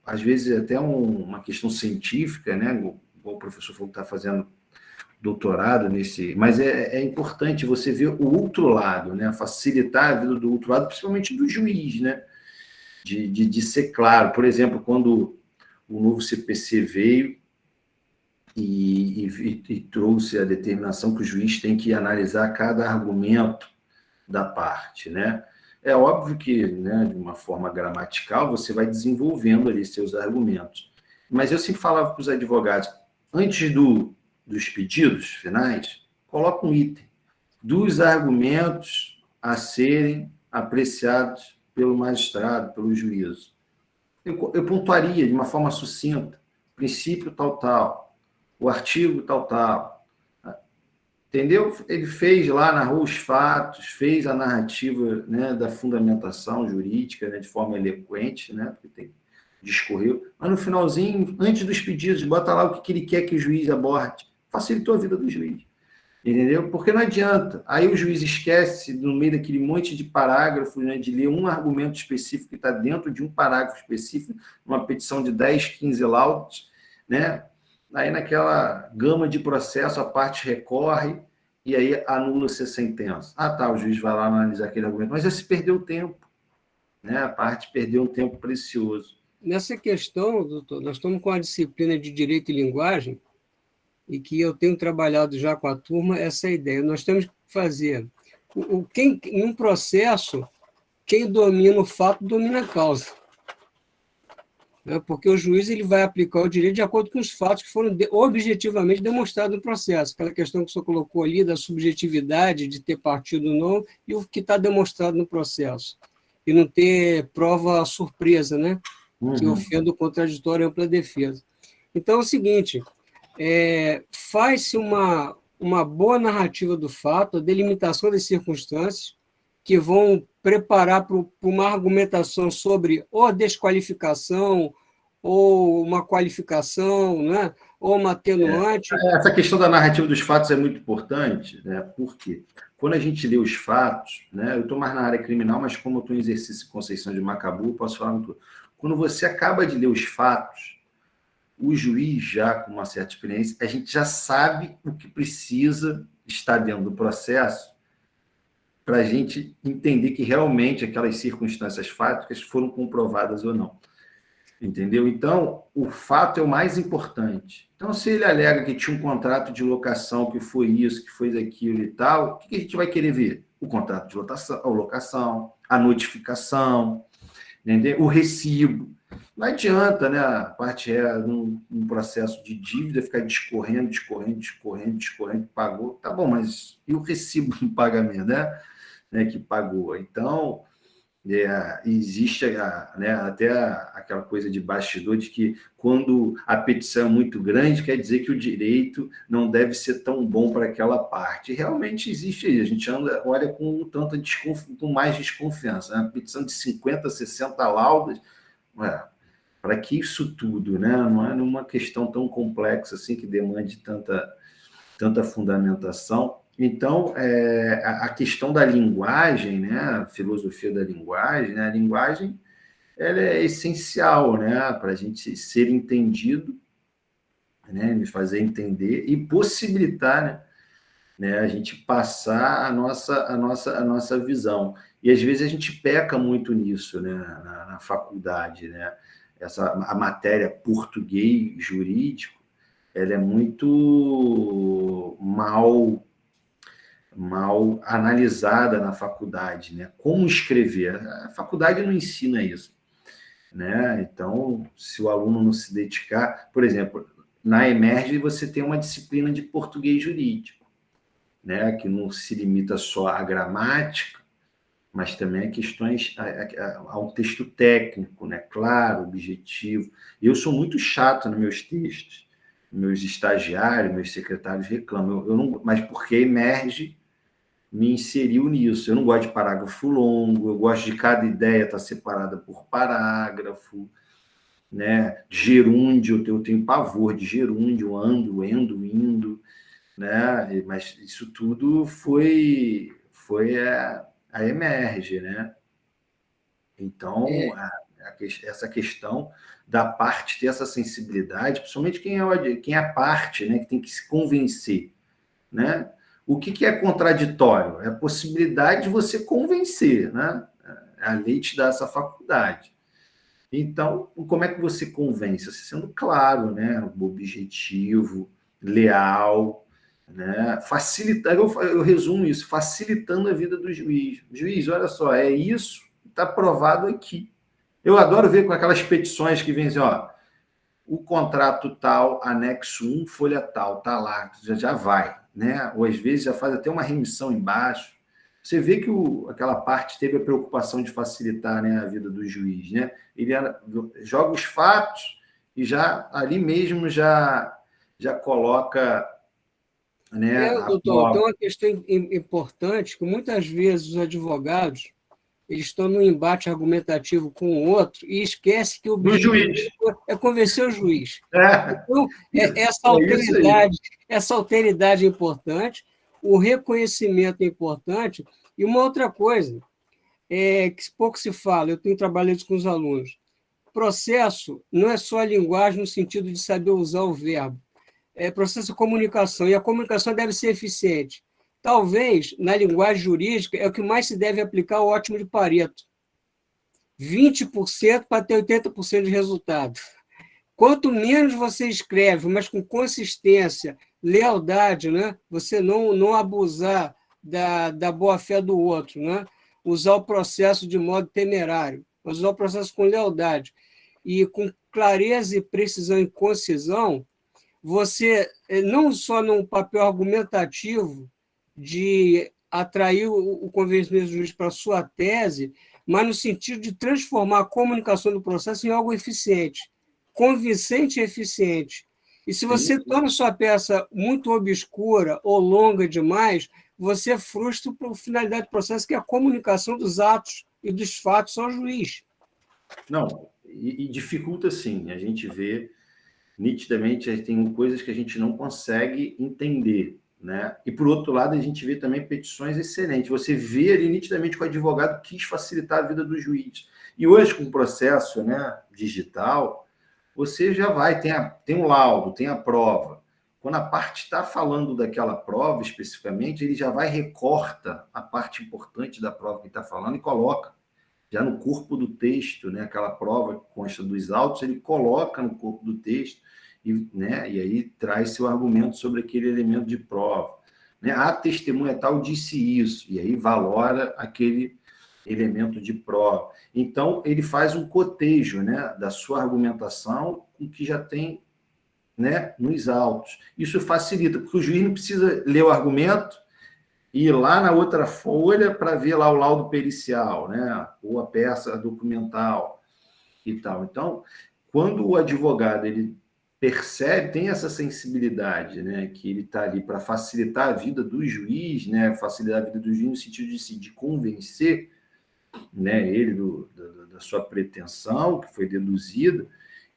às vezes até uma questão científica, né? O professor falou que está fazendo doutorado nesse... Mas é importante você ver o outro lado, né? Facilitar a vida do outro lado, principalmente do juiz, né? De ser claro. Por exemplo, quando o novo CPC veio e trouxe a determinação que o juiz tem que analisar cada argumento da parte, né? É óbvio que, né, de uma forma gramatical, você vai desenvolvendo ali seus argumentos. Mas eu sempre falava para os advogados, antes dos pedidos finais, coloca um item dos argumentos a serem apreciados pelo magistrado, pelo juízo. Eu pontuaria de uma forma sucinta, princípio tal, o artigo tal. Entendeu? Ele fez lá, narrou os fatos, fez a narrativa, né, da fundamentação jurídica, né, de forma eloquente, né, porque discorreu. Mas no finalzinho, antes dos pedidos, bota lá o que ele quer que o juiz aborde. Facilitou a vida do juiz. Entendeu? Porque não adianta. Aí o juiz esquece, no meio daquele monte de parágrafos, né, de ler um argumento específico que está dentro de um parágrafo específico, uma petição de 10, 15 laudos, né? Aí, naquela gama de processo, a parte recorre e aí anula-se a sentença. O juiz vai lá analisar aquele argumento, mas já se perdeu tempo, né? A parte perdeu um tempo precioso. Nessa questão, doutor, nós estamos com a disciplina de Direito e Linguagem, e que eu tenho trabalhado já com a turma essa ideia. Nós temos que fazer... Num processo, quem domina o fato domina a causa. Porque o juiz ele vai aplicar o direito de acordo com os fatos que foram objetivamente demonstrados no processo. Aquela questão que o senhor colocou ali da subjetividade, de ter partido ou não, e o que está demonstrado no processo. E não ter prova surpresa, né? Que ofenda o contraditório e ampla defesa. Então, é o seguinte, faz-se uma boa narrativa do fato, a delimitação das circunstâncias, que vão preparar para uma argumentação sobre ou desqualificação, ou uma qualificação, né? Ou uma atenuante. Essa questão da narrativa dos fatos é muito importante, né? Porque quando a gente lê os fatos, né? Eu estou mais na área criminal, mas como eu estou em exercício de Conceição de Macabu, eu posso falar muito. Quando você acaba de ler os fatos, o juiz, já com uma certa experiência, a gente já sabe o que precisa estar dentro do processo para a gente entender que realmente aquelas circunstâncias fáticas foram comprovadas ou não. Entendeu? Então, o fato é o mais importante. Então, se ele alega que tinha um contrato de locação, que foi isso, que foi aquilo e tal, o que a gente vai querer ver? O contrato de locação, a notificação, entendeu? O recibo. Não adianta, né, a parte num processo de dívida ficar discorrendo, pagou. Tá bom, mas e o recibo do pagamento, né, que pagou? Então, existe até aquela coisa de bastidor de que quando a petição é muito grande, quer dizer que o direito não deve ser tão bom para aquela parte. E realmente existe aí. A gente olha com com mais desconfiança. Uma petição de 50, 60 laudas, para que isso tudo, né? Não é numa questão tão complexa assim que demande tanta fundamentação. Então, a questão da linguagem, né, a filosofia da linguagem, né, a linguagem ela é essencial, né, para a gente ser entendido, né, nos fazer entender e possibilitar, né, a gente passar a nossa visão. E às vezes a gente peca muito nisso, né, na faculdade, né, a matéria português jurídico, ela é muito mal analisada na faculdade, né? Como escrever? A faculdade não ensina isso, né? Então, se o aluno não se dedicar, por exemplo, na Emerge você tem uma disciplina de português jurídico, né? Que não se limita só à gramática, mas também a questões ao texto técnico, né? Claro, objetivo. Eu sou muito chato nos meus textos, meus estagiários, meus secretários reclamam, eu não, mas porque Emerge me inseriu nisso. Eu não gosto de parágrafo longo, eu gosto de cada ideia estar separada por parágrafo, né? Gerúndio, eu tenho pavor de gerúndio, ando, endo, indo, né? Mas isso tudo foi a Emerge, né? Então, essa questão da parte ter essa sensibilidade, principalmente quem é a parte, né? Que tem que se convencer, né? O que é contraditório? É a possibilidade de você convencer, né? A lei te dá essa faculdade. Então, como é que você convence? Você sendo claro, né? Objetivo, leal, né? Eu resumo isso, facilitando a vida do juiz. Juiz, olha só, é isso, está provado aqui. Eu adoro ver com aquelas petições que vêm assim, ó, o contrato tal, anexo 1, folha tal, tá lá, já vai, né? Ou às vezes já faz até uma remissão embaixo. Você vê que aquela parte teve a preocupação de facilitar, né, a vida do juiz, né? Ele joga os fatos e já ali mesmo já coloca, né, a doutor, tem prova. uma questão importante que muitas vezes os advogados eles estão num embate argumentativo com o outro e esquece que o objetivo é convencer o juiz. Então, essa alteridade é importante, o reconhecimento é importante, e uma outra coisa, que pouco se fala, eu tenho trabalhado isso com os alunos, processo não é só a linguagem no sentido de saber usar o verbo, é processo de comunicação, e a comunicação deve ser eficiente. Talvez, na linguagem jurídica, é o que mais se deve aplicar o ótimo de Pareto. 20% para ter 80% de resultado. Quanto menos você escreve, mas com consistência, lealdade, né? Você não abusar da boa-fé do outro, né? Usar o processo de modo temerário, mas usar o processo com lealdade. E com clareza e precisão e concisão, você, não só num papel argumentativo, de atrair o convencimento do juiz para a sua tese, mas no sentido de transformar a comunicação do processo em algo eficiente, convincente e eficiente. E se você torna sua peça muito obscura ou longa demais, você frustra a finalidade do processo, que é a comunicação dos atos e dos fatos ao juiz. Não, e dificulta sim. A gente vê nitidamente, tem coisas que a gente não consegue entender, né? E, por outro lado, a gente vê também petições excelentes. Você vê ali nitidamente que o advogado quis facilitar a vida do juiz. E hoje, com o processo, né, digital, você já vai, tem um laudo, tem a prova. quando a parte está falando daquela prova especificamente, ele já vai recorta a parte importante da prova que está falando e coloca já no corpo do texto, né? Aquela prova que consta dos autos, ele coloca no corpo do texto e, né? E aí traz seu argumento sobre aquele elemento de prova. Né? A testemunha tal disse isso, e aí valora aquele elemento de prova. Então, ele faz um cotejo, né, da sua argumentação com o que já tem, né, nos autos. Isso facilita, porque o juiz não precisa ler o argumento e ir lá na outra folha para ver lá o laudo pericial, né, ou a peça documental e tal. Então, quando o advogado ele percebe, tem essa sensibilidade, né, que ele está ali para facilitar a vida do juiz, né, facilitar a vida do juiz no sentido de convencer, né, ele da sua pretensão, que foi deduzida,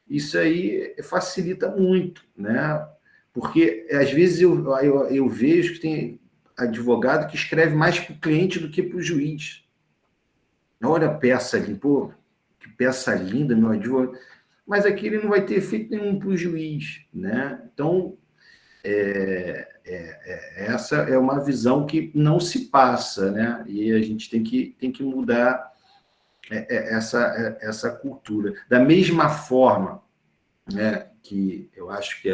isso aí facilita muito, né? Porque às vezes eu vejo que tem advogado que escreve mais para o cliente do que para o juiz. Olha a peça ali, pô, que peça linda, meu advogado. Mas aqui ele não vai ter efeito nenhum para o juiz, né? Então, essa é uma visão que não se passa, né? E a gente tem que mudar essa cultura. Da mesma forma, né, que eu acho que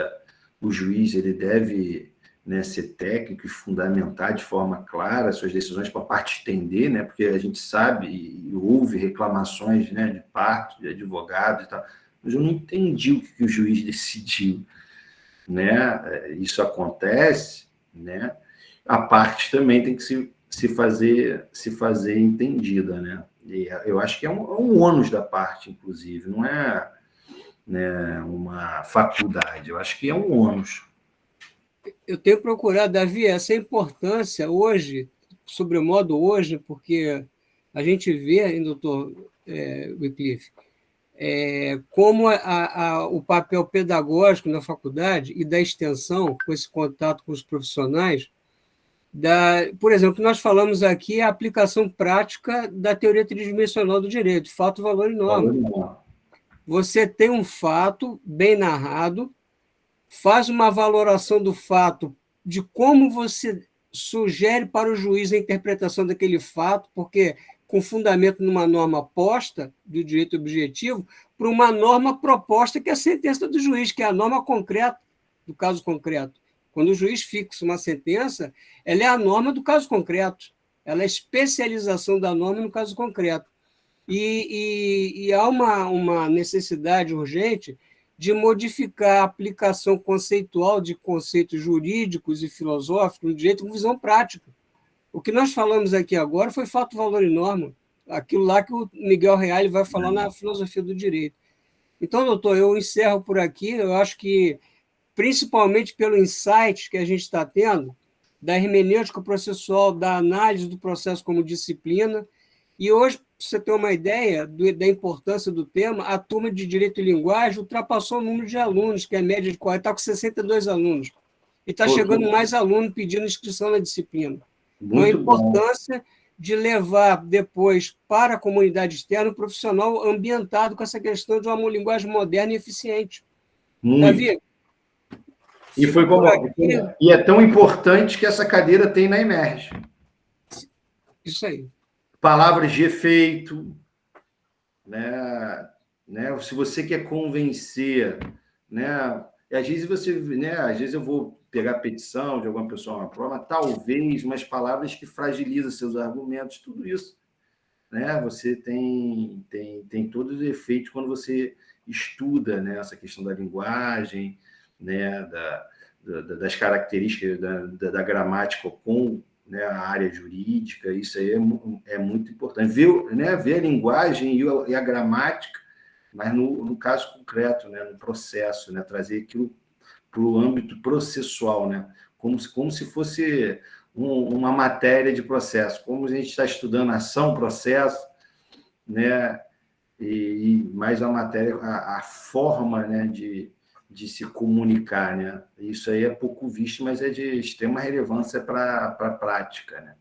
o juiz ele deve, né, ser técnico e fundamentar de forma clara suas decisões para a parte entender, né, porque a gente sabe e houve reclamações, né, de parte, de advogado e tal, mas eu não entendi o que o juiz decidiu. Né? Isso acontece, né? A parte também tem que se fazer entendida, né? E eu acho que é um ônus da parte, inclusive, não é, né, uma faculdade, eu acho que é um ônus. Eu tenho procurado, Davi, essa importância hoje, sobremodo hoje, porque a gente vê, doutor Wycliffe, como o papel pedagógico na faculdade e da extensão, com esse contato com os profissionais, por exemplo, nós falamos aqui a aplicação prática da teoria tridimensional do direito, fato, valor e norma. Você tem um fato bem narrado, faz uma valoração do fato, de como você sugere para o juiz a interpretação daquele fato, porque com fundamento numa norma posta do direito objetivo, para uma norma proposta, que é a sentença do juiz, que é a norma concreta do caso concreto. Quando o juiz fixa uma sentença, ela é a norma do caso concreto, ela é a especialização da norma no caso concreto. E há uma necessidade urgente de modificar a aplicação conceitual de conceitos jurídicos e filosóficos no direito com visão prática. O que nós falamos aqui agora foi fato, valor e norma, aquilo lá que o Miguel Reale vai falar na filosofia do direito. Então, doutor, eu encerro por aqui. Eu acho que, principalmente pelo insight que a gente está tendo, da hermenêutica processual, da análise do processo como disciplina, e hoje, para você ter uma ideia da importância do tema, a turma de Direito e Linguagem ultrapassou o número de alunos, que é a média de 40, está com 62 alunos. E está chegando mais aluno pedindo inscrição na disciplina. Então, a importância de levar depois para a comunidade externa um profissional ambientado com essa questão de uma linguagem moderna e eficiente. Muito. Davi, e é tão importante que essa cadeira tem na Emerge. Isso aí. Palavras de efeito, né? Se você quer convencer, né? E às vezes às vezes eu vou pegar a petição de alguma pessoa na prova, talvez umas palavras que fragilizam seus argumentos, tudo isso, né? Você tem todos os efeitos quando você estuda, né, essa questão da linguagem, né, das características da gramática com, né, a área jurídica. Isso aí é muito importante. Ver a linguagem e a gramática, mas no caso concreto, né, no processo, né, trazer aquilo para o âmbito processual, né, como se fosse uma matéria de processo, como a gente está estudando ação-processo, né, e mais a matéria, a forma, né, de se comunicar, né? Isso aí é pouco visto, mas é de extrema relevância para a prática, né?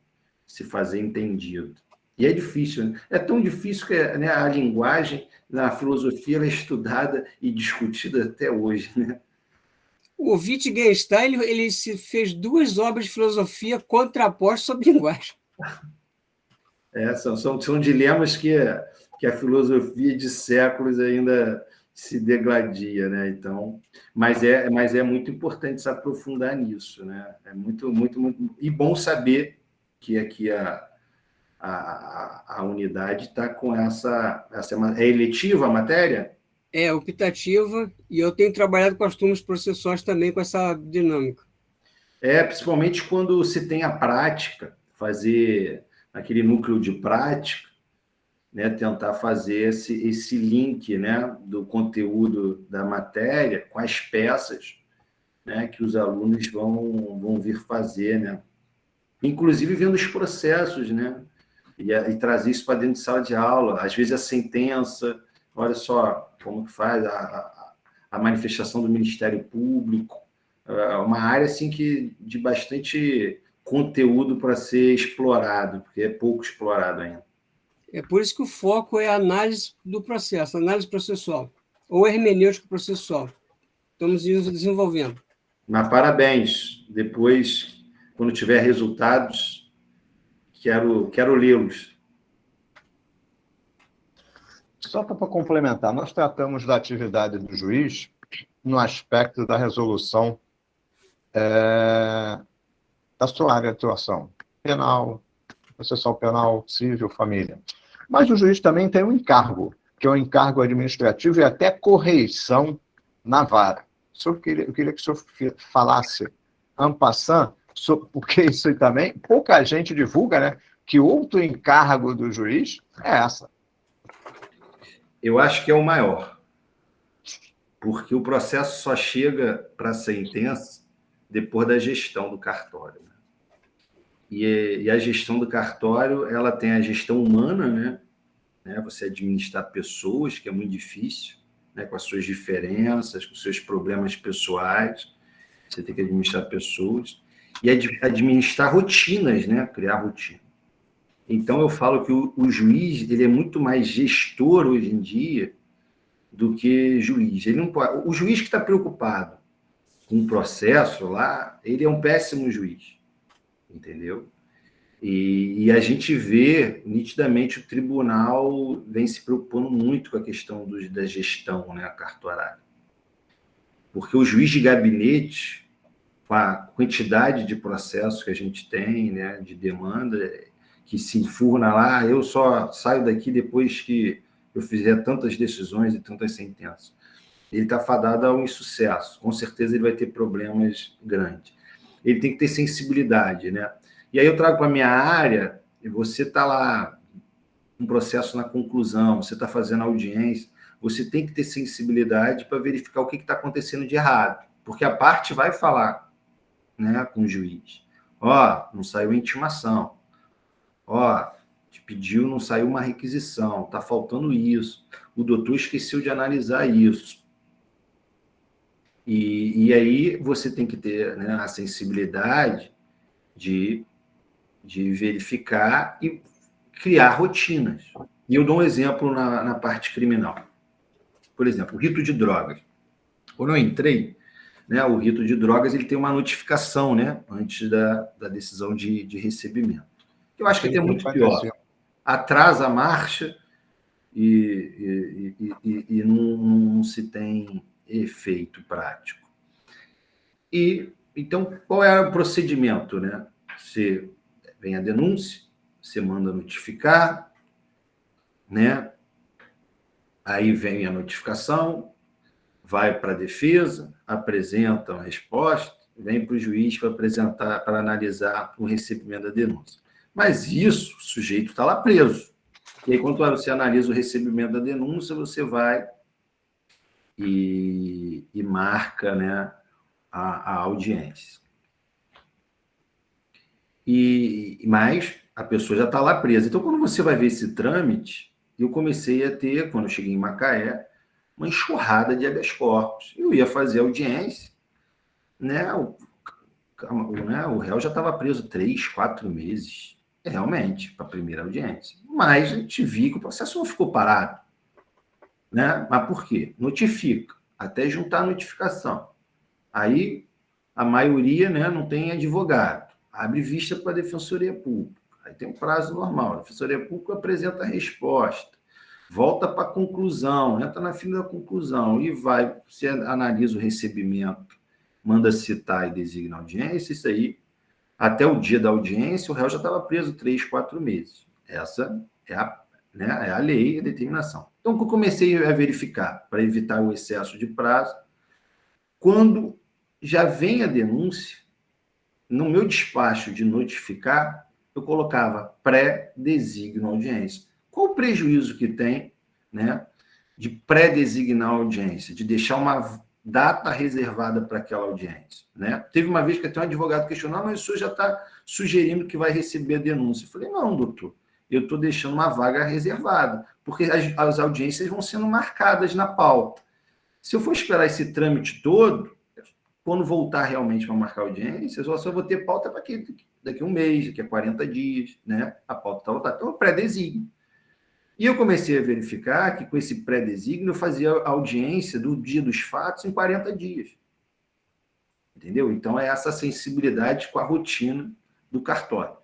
Se fazer entendido. E é difícil, né? É tão difícil que, né, a linguagem, na filosofia, ela é estudada e discutida até hoje, né? O Wittgenstein ele fez 2 obras de filosofia contrapostas sobre linguagem. São dilemas que a filosofia de séculos ainda se degladia, né? Então, mas é muito importante se aprofundar nisso, né? É muito, muito, muito e bom saber que aqui a unidade está com essa é eletiva a matéria? É optativa, e eu tenho trabalhado com as turmas processuais também com essa dinâmica. Principalmente quando se tem a prática, fazer aquele núcleo de prática, né, tentar fazer esse link, né, do conteúdo da matéria com as peças, né, que os alunos vão vir fazer, né? Inclusive vendo os processos, né? E trazer isso para dentro de sala de aula. Às vezes a sentença, olha só como que faz a manifestação do Ministério Público, uma área assim de bastante conteúdo para ser explorado, porque é pouco explorado ainda. É por isso que o foco é a análise do processo, análise processual, ou hermenêutica processual. Estamos desenvolvendo. Mas parabéns. Depois, quando tiver resultados, quero lê-los. Só para complementar, nós tratamos da atividade do juiz no aspecto da resolução da sua área de atuação, penal, processual penal, civil, família. Mas o juiz também tem um encargo, que é o encargo administrativo e até correição na vara. Eu queria que o senhor falasse en passant, porque isso aí também pouca gente divulga, né? Que outro encargo do juiz é essa. Eu acho que é o maior, porque o processo só chega para a sentença depois da gestão do cartório. E a gestão do cartório, ela tem a gestão humana, né? Você administrar pessoas, que é muito difícil, né? Com as suas diferenças, com os seus problemas pessoais, você tem que administrar pessoas, e administrar rotinas, né? Criar rotina. Então, eu falo que o juiz ele é muito mais gestor hoje em dia do que juiz. Ele não pode, o juiz que está preocupado com o processo lá, ele é um péssimo juiz, entendeu? E a gente vê nitidamente o tribunal vem se preocupando muito com a questão da gestão, né, cartorária. Porque o juiz de gabinete, com a quantidade de processos que a gente tem, né, de demanda, que se enfurna lá, eu só saio daqui depois que eu fizer tantas decisões e tantas sentenças. Ele está fadado ao insucesso. Com certeza ele vai ter problemas grandes. Ele tem que ter sensibilidade, né? E aí eu trago para a minha área, e você está lá, um processo na conclusão, você está fazendo audiência, você tem que ter sensibilidade para verificar o que está acontecendo de errado, porque a parte vai falar, né, com o juiz. Não saiu intimação. Te pediu, não saiu uma requisição, está faltando isso. O doutor esqueceu de analisar isso. E aí você tem que ter, né, a sensibilidade de verificar e criar rotinas. E eu dou um exemplo na parte criminal. Por exemplo, o rito de drogas. Quando eu entrei, né, o rito de drogas ele tem uma notificação, né, antes da decisão de recebimento. Eu acho que até é muito pior. Atrasa a marcha e não se tem efeito prático. Então, qual é o procedimento, né? Você vem a denúncia, você manda notificar, né? Aí vem a notificação, vai para a defesa, apresenta a resposta, vem para o juiz para analisar o recebimento da denúncia. Mas isso, o sujeito está lá preso. E aí, quando você analisa o recebimento da denúncia, você vai e marca, né, a audiência. Mas a pessoa já está lá presa. Então, quando você vai ver esse trâmite, eu comecei a ter, quando eu cheguei em Macaé, uma enxurrada de habeas corpus. Eu ia fazer audiência, né? O réu já estava preso 3, 4 meses, realmente, para a primeira audiência. Mas a gente viu que o processo não ficou parado. Né? Mas por quê? Notifica, até juntar a notificação. Aí a maioria, né, não tem advogado. Abre vista para a Defensoria Pública. Aí tem um prazo normal. A Defensoria Pública apresenta a resposta, volta para a conclusão, entra na fila da conclusão e vai, você analisa o recebimento, manda citar e designa audiência, isso aí, até o dia da audiência, o réu já estava preso 3, 4 meses. Essa é a lei, a determinação. Então, o que eu comecei a verificar, para evitar o excesso de prazo, quando já vem a denúncia, no meu despacho de notificar, eu colocava pré-designo audiência. Qual o prejuízo que tem, né, de pré-designar audiência, de deixar uma data reservada para aquela audiência, né? Teve uma vez que até um advogado questionou, mas o senhor já está sugerindo que vai receber a denúncia. Eu falei, não, doutor, eu estou deixando uma vaga reservada, porque as audiências vão sendo marcadas na pauta. Se eu for esperar esse trâmite todo, quando voltar realmente para marcar audiência, eu só vou ter pauta para daqui a um mês, daqui a 40 dias, né? A pauta está voltada. Então, eu pré-designo. E eu comecei a verificar que com esse pré-designo eu fazia a audiência do dia dos fatos em 40 dias. Entendeu? Então, é essa sensibilidade com a rotina do cartório,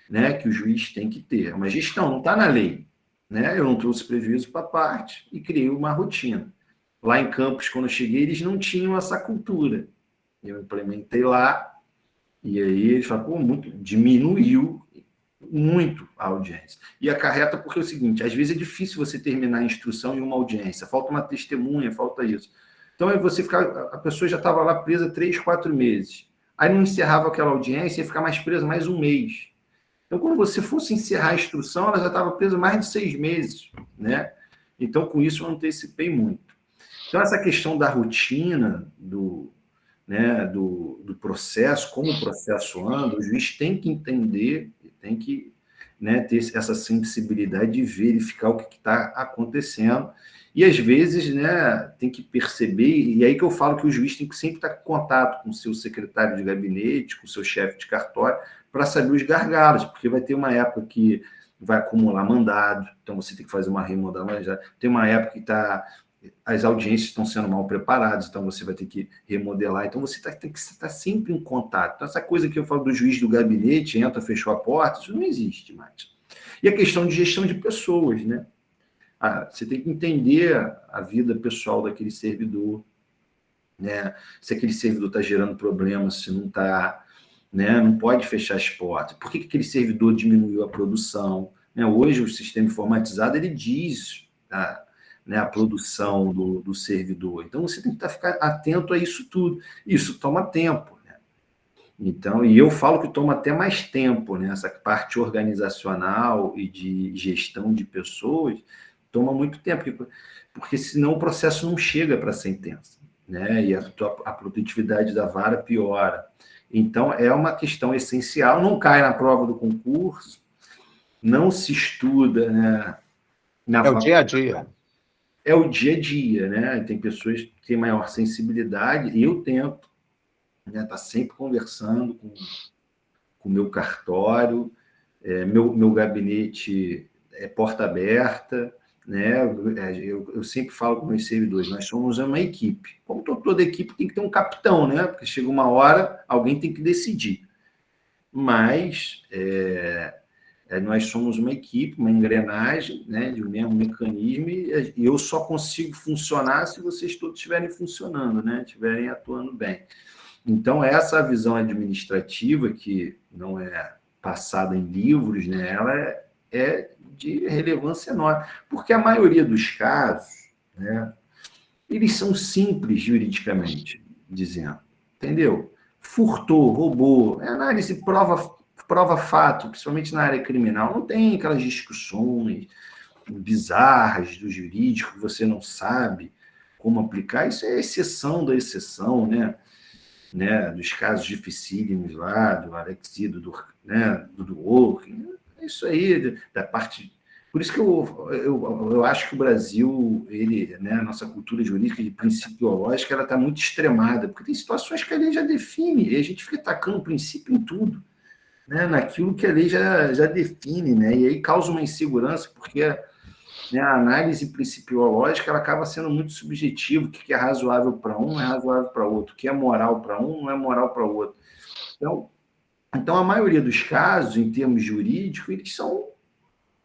né, que o juiz tem que ter. É uma gestão, não está na lei. Né? Eu não trouxe prejuízo para a parte e criei uma rotina. Lá em Campos, quando eu cheguei, eles não tinham essa cultura. Eu implementei lá, e aí eles falaram, diminuiu muito a audiência. E acarreta porque é o seguinte, às vezes é difícil você terminar a instrução em uma audiência, falta uma testemunha, falta isso. Então, a pessoa já estava lá presa 3, 4 meses. Aí não encerrava aquela audiência, ia ficar mais presa mais um mês. Então, quando você fosse encerrar a instrução, ela já estava presa mais de 6 meses, né? Então, com isso, eu antecipei muito. Então, essa questão da rotina, do processo, como o processo anda, o juiz tem que entender, tem que, né, ter essa sensibilidade de verificar o que está acontecendo. E, às vezes, né, tem que perceber, e aí que eu falo que o juiz tem que sempre estar em contato com o seu secretário de gabinete, com o seu chefe de cartório, para saber os gargalos, porque vai ter uma época que vai acumular mandado, então você tem que fazer uma remodelagem. Tem uma época que as audiências estão sendo mal preparadas, então você vai ter que remodelar. Então você tem que estar sempre em contato. Então, essa coisa que eu falo do juiz do gabinete, entra, fechou a porta, isso não existe mais. E a questão de gestão de pessoas, né? Você tem que entender a vida pessoal daquele servidor, né? Se aquele servidor está gerando problemas, se não está, né? Não pode fechar as portas. Por que aquele servidor diminuiu a produção? Né? Hoje, o sistema informatizado, ele diz a produção do servidor. Então, você tem que ficar atento a isso tudo. Isso toma tempo. Né? Então, e eu falo que toma até mais tempo, né? Essa parte organizacional e de gestão de pessoas toma muito tempo, porque senão o processo não chega para a sentença, né? E a produtividade da vara piora. Então, é uma questão essencial, não cai na prova do concurso, não se estuda, né? É o dia a dia. É o dia a dia, né? Tem pessoas que têm maior sensibilidade, e eu tento, né, estar sempre conversando com o meu cartório, meu gabinete é porta aberta, né? Eu sempre falo com meus servidores, nós somos uma equipe. Como toda equipe tem que ter um capitão, né? Porque chega uma hora, alguém tem que decidir. Mas nós somos uma equipe, uma engrenagem, né, de um mesmo mecanismo, e eu só consigo funcionar se vocês todos estiverem funcionando, né, estiverem atuando bem. Então, essa visão administrativa, que não é passada em livros, né, ela é de relevância enorme, porque a maioria dos casos, né, eles são simples juridicamente, dizendo, entendeu? Furtou, roubou, análise prova fato, principalmente na área criminal, não tem aquelas discussões bizarras do jurídico que você não sabe como aplicar. Isso é exceção da exceção, né? Dos casos dificílimos lá, do Alexido, do Working, isso aí, da parte... Por isso que eu acho que o Brasil, a nossa cultura jurídica de principiológica, ela está muito extremada, porque tem situações que a lei já define, e a gente fica tacando princípio em tudo, né, naquilo que a lei já define, né, e aí causa uma insegurança, porque né, a análise principiológica ela acaba sendo muito subjetiva. O que é razoável para um não é razoável para outro. O que é moral para um não é moral para o outro. Então, a maioria dos casos, em termos jurídicos, eles são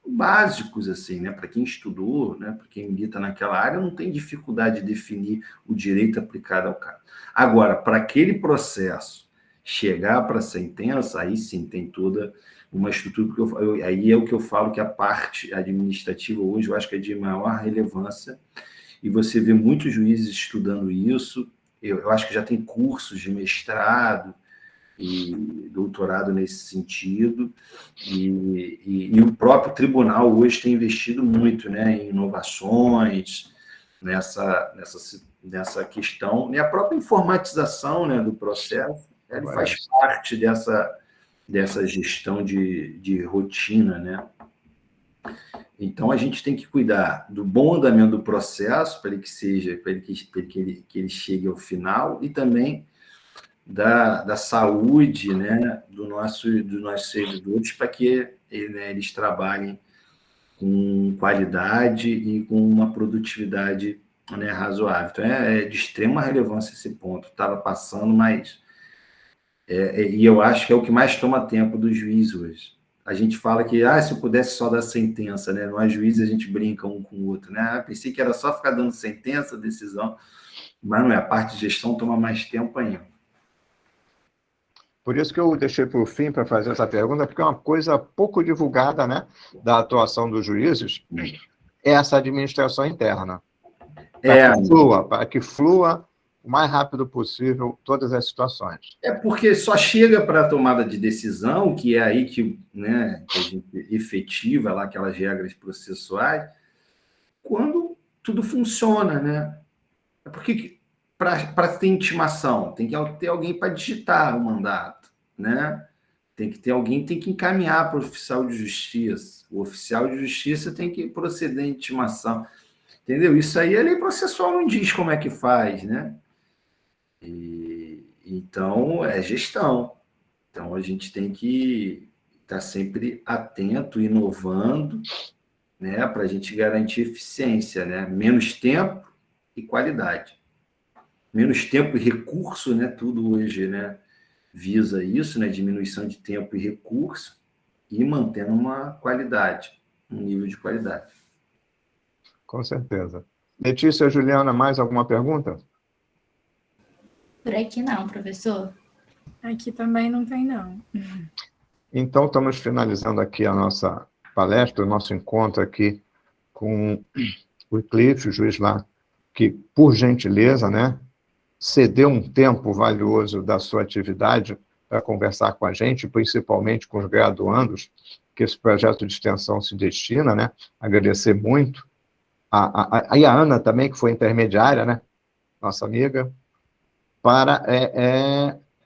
básicos, assim, né? Para quem estudou, né? Para quem milita naquela área, não tem dificuldade de definir o direito aplicado ao caso. Agora, para aquele processo chegar para a sentença, aí sim tem toda uma estrutura, porque aí é o que eu falo que a parte administrativa hoje eu acho que é de maior relevância, e você vê muitos juízes estudando isso. Eu acho que já tem cursos de mestrado e doutorado nesse sentido, e o próprio tribunal hoje tem investido muito, né, em inovações nessa questão, e a própria informatização, né, do processo, ele faz parte dessa gestão de rotina, né? Então, a gente tem que cuidar do bom andamento do processo para que ele chegue ao final, e também da saúde, né, dos nossos servidores, para que, né, eles trabalhem com qualidade e com uma produtividade, né, razoável. Então, é de extrema relevância esse ponto. Estava passando, mas... e eu acho que é o que mais toma tempo do juiz hoje. A gente fala que, se eu pudesse só dar sentença, né? Nós juízes a gente brinca um com o outro, né? Pensei que era só ficar dando sentença, decisão, mas não é. A parte de gestão toma mais tempo ainda. Por isso que eu deixei por fim para fazer essa pergunta, porque é uma coisa pouco divulgada, né, da atuação dos juízes, é essa administração interna. Para que flua o mais rápido possível todas as situações. Porque só chega para a tomada de decisão, que é aí que, né, que a gente efetiva lá aquelas regras processuais, quando tudo funciona, né? É porque para ter intimação, tem que ter alguém para digitar o mandato, né? Tem que ter alguém, tem que encaminhar para o oficial de justiça. O oficial de justiça tem que proceder à intimação. Entendeu? Isso aí a lei processual não diz como é que faz, né? Então, é gestão. Então, a gente tem que estar sempre atento, inovando, né? Para a gente garantir eficiência, né? Menos tempo e qualidade. Menos tempo e recurso, né? Tudo hoje, né, visa isso, né? Diminuição de tempo e recurso, e mantendo uma qualidade, um nível de qualidade. Com certeza. Letícia, Juliana, mais alguma pergunta? Por aqui não, professor. Aqui também não tem, não. Então, estamos finalizando aqui a nossa palestra, o nosso encontro aqui com o Wycliffe, o juiz lá, que, por gentileza, né, cedeu um tempo valioso da sua atividade para conversar com a gente, principalmente com os graduandos, que esse projeto de extensão se destina, né? Agradecer muito. A Ana também, que foi intermediária, né? Nossa amiga, para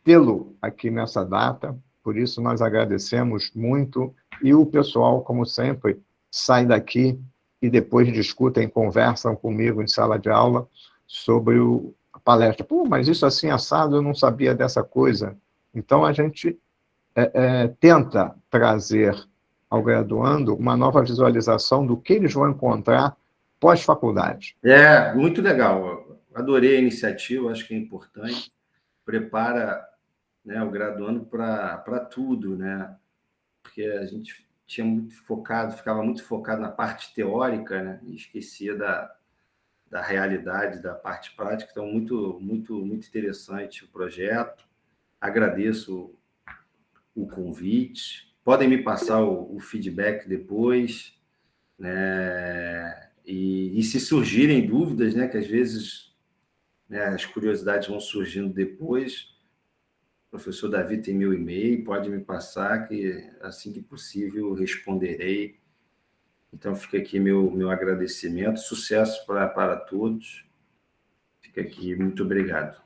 tê-lo aqui nessa data. Por isso, nós agradecemos muito. E o pessoal, como sempre, sai daqui e depois discutem, conversam comigo em sala de aula sobre a palestra. Pô, mas isso assim, assado, eu não sabia dessa coisa. Então, a gente tenta trazer ao graduando uma nova visualização do que eles vão encontrar pós-faculdade. Muito legal. Adorei a iniciativa, acho que é importante. Prepara, né, o graduando para tudo, né? Porque a gente ficava muito focado na parte teórica, né? E esquecia da realidade, da parte prática. Então, muito, muito, muito interessante o projeto. Agradeço o convite. Podem me passar o feedback depois, né? E se surgirem dúvidas, né, que às vezes, né, as curiosidades vão surgindo depois, o professor Davi tem meu e-mail, pode me passar, que assim que possível responderei. Então, fica aqui meu agradecimento, sucesso para todos. Fica aqui, muito obrigado.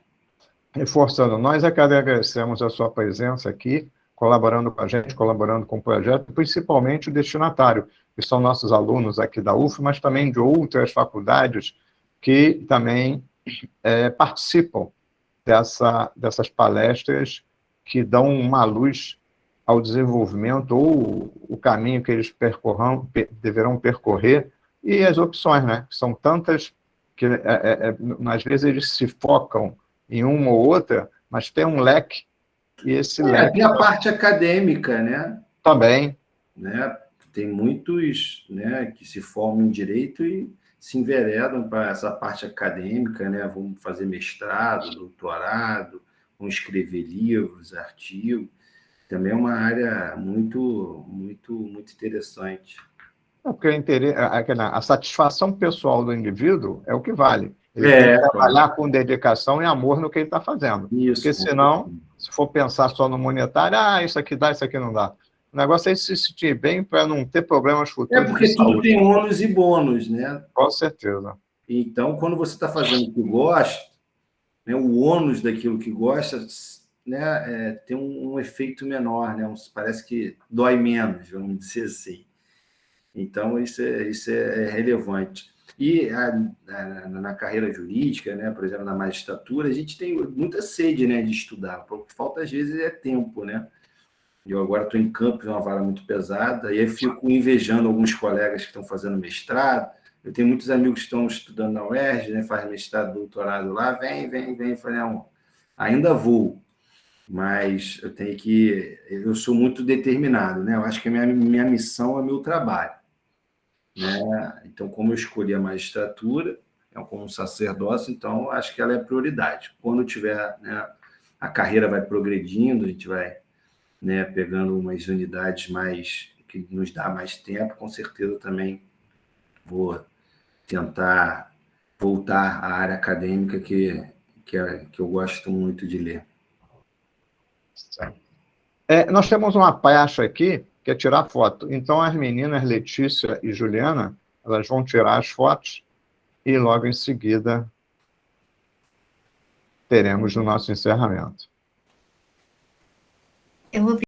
Reforçando, nós é que agradecemos a sua presença aqui, colaborando com a gente, colaborando com o projeto, principalmente o destinatário, que são nossos alunos aqui da UF, mas também de outras faculdades que também participam dessas palestras que dão uma luz ao desenvolvimento ou o caminho que eles deverão percorrer E as opções, né? São tantas que, às vezes, eles se focam em uma ou outra, mas tem um leque, e esse leque Tem a parte acadêmica, né? também. Né? Tem muitos, né, que se formam em direito e se enveredam para essa parte acadêmica, né? Vão fazer mestrado, doutorado, vão escrever livros, artigos. Também é uma área muito, muito, muito interessante. Porque a satisfação pessoal do indivíduo é o que vale. Ele tem que trabalhar com dedicação e amor no que ele está fazendo. Isso. Porque senão, se for pensar só no monetário, isso aqui dá, isso aqui não dá. O negócio é se sentir bem para não ter problemas futuros. Porque tudo tem ônus e bônus, né? Com certeza. Então, quando você está fazendo o que gosta, né, o ônus daquilo que gosta, né, tem um efeito menor, né? Parece que dói menos, vamos dizer assim. Então, isso é relevante. E na carreira jurídica, né, por exemplo, na magistratura, a gente tem muita sede, né, de estudar. O que falta, às vezes, é tempo, né? Eu agora estou em Campos, uma vara muito pesada, e aí fico invejando alguns colegas que estão fazendo mestrado. Eu tenho muitos amigos que estão estudando na UERJ, né, fazem mestrado, doutorado lá, vem. Eu falei, não, ainda vou, mas eu sou muito determinado, né? Eu acho que a minha missão é meu trabalho. Né? Então, como eu escolhi a magistratura, como sacerdócio, então acho que ela é prioridade. Quando tiver, né, a carreira vai progredindo, a gente vai, né, pegando umas unidades que nos dá mais tempo, com certeza também vou tentar voltar à área acadêmica que eu gosto muito de ler. Nós temos uma praxe aqui, que é tirar foto. Então, as meninas Letícia e Juliana, elas vão tirar as fotos e logo em seguida teremos o nosso encerramento. Eu vou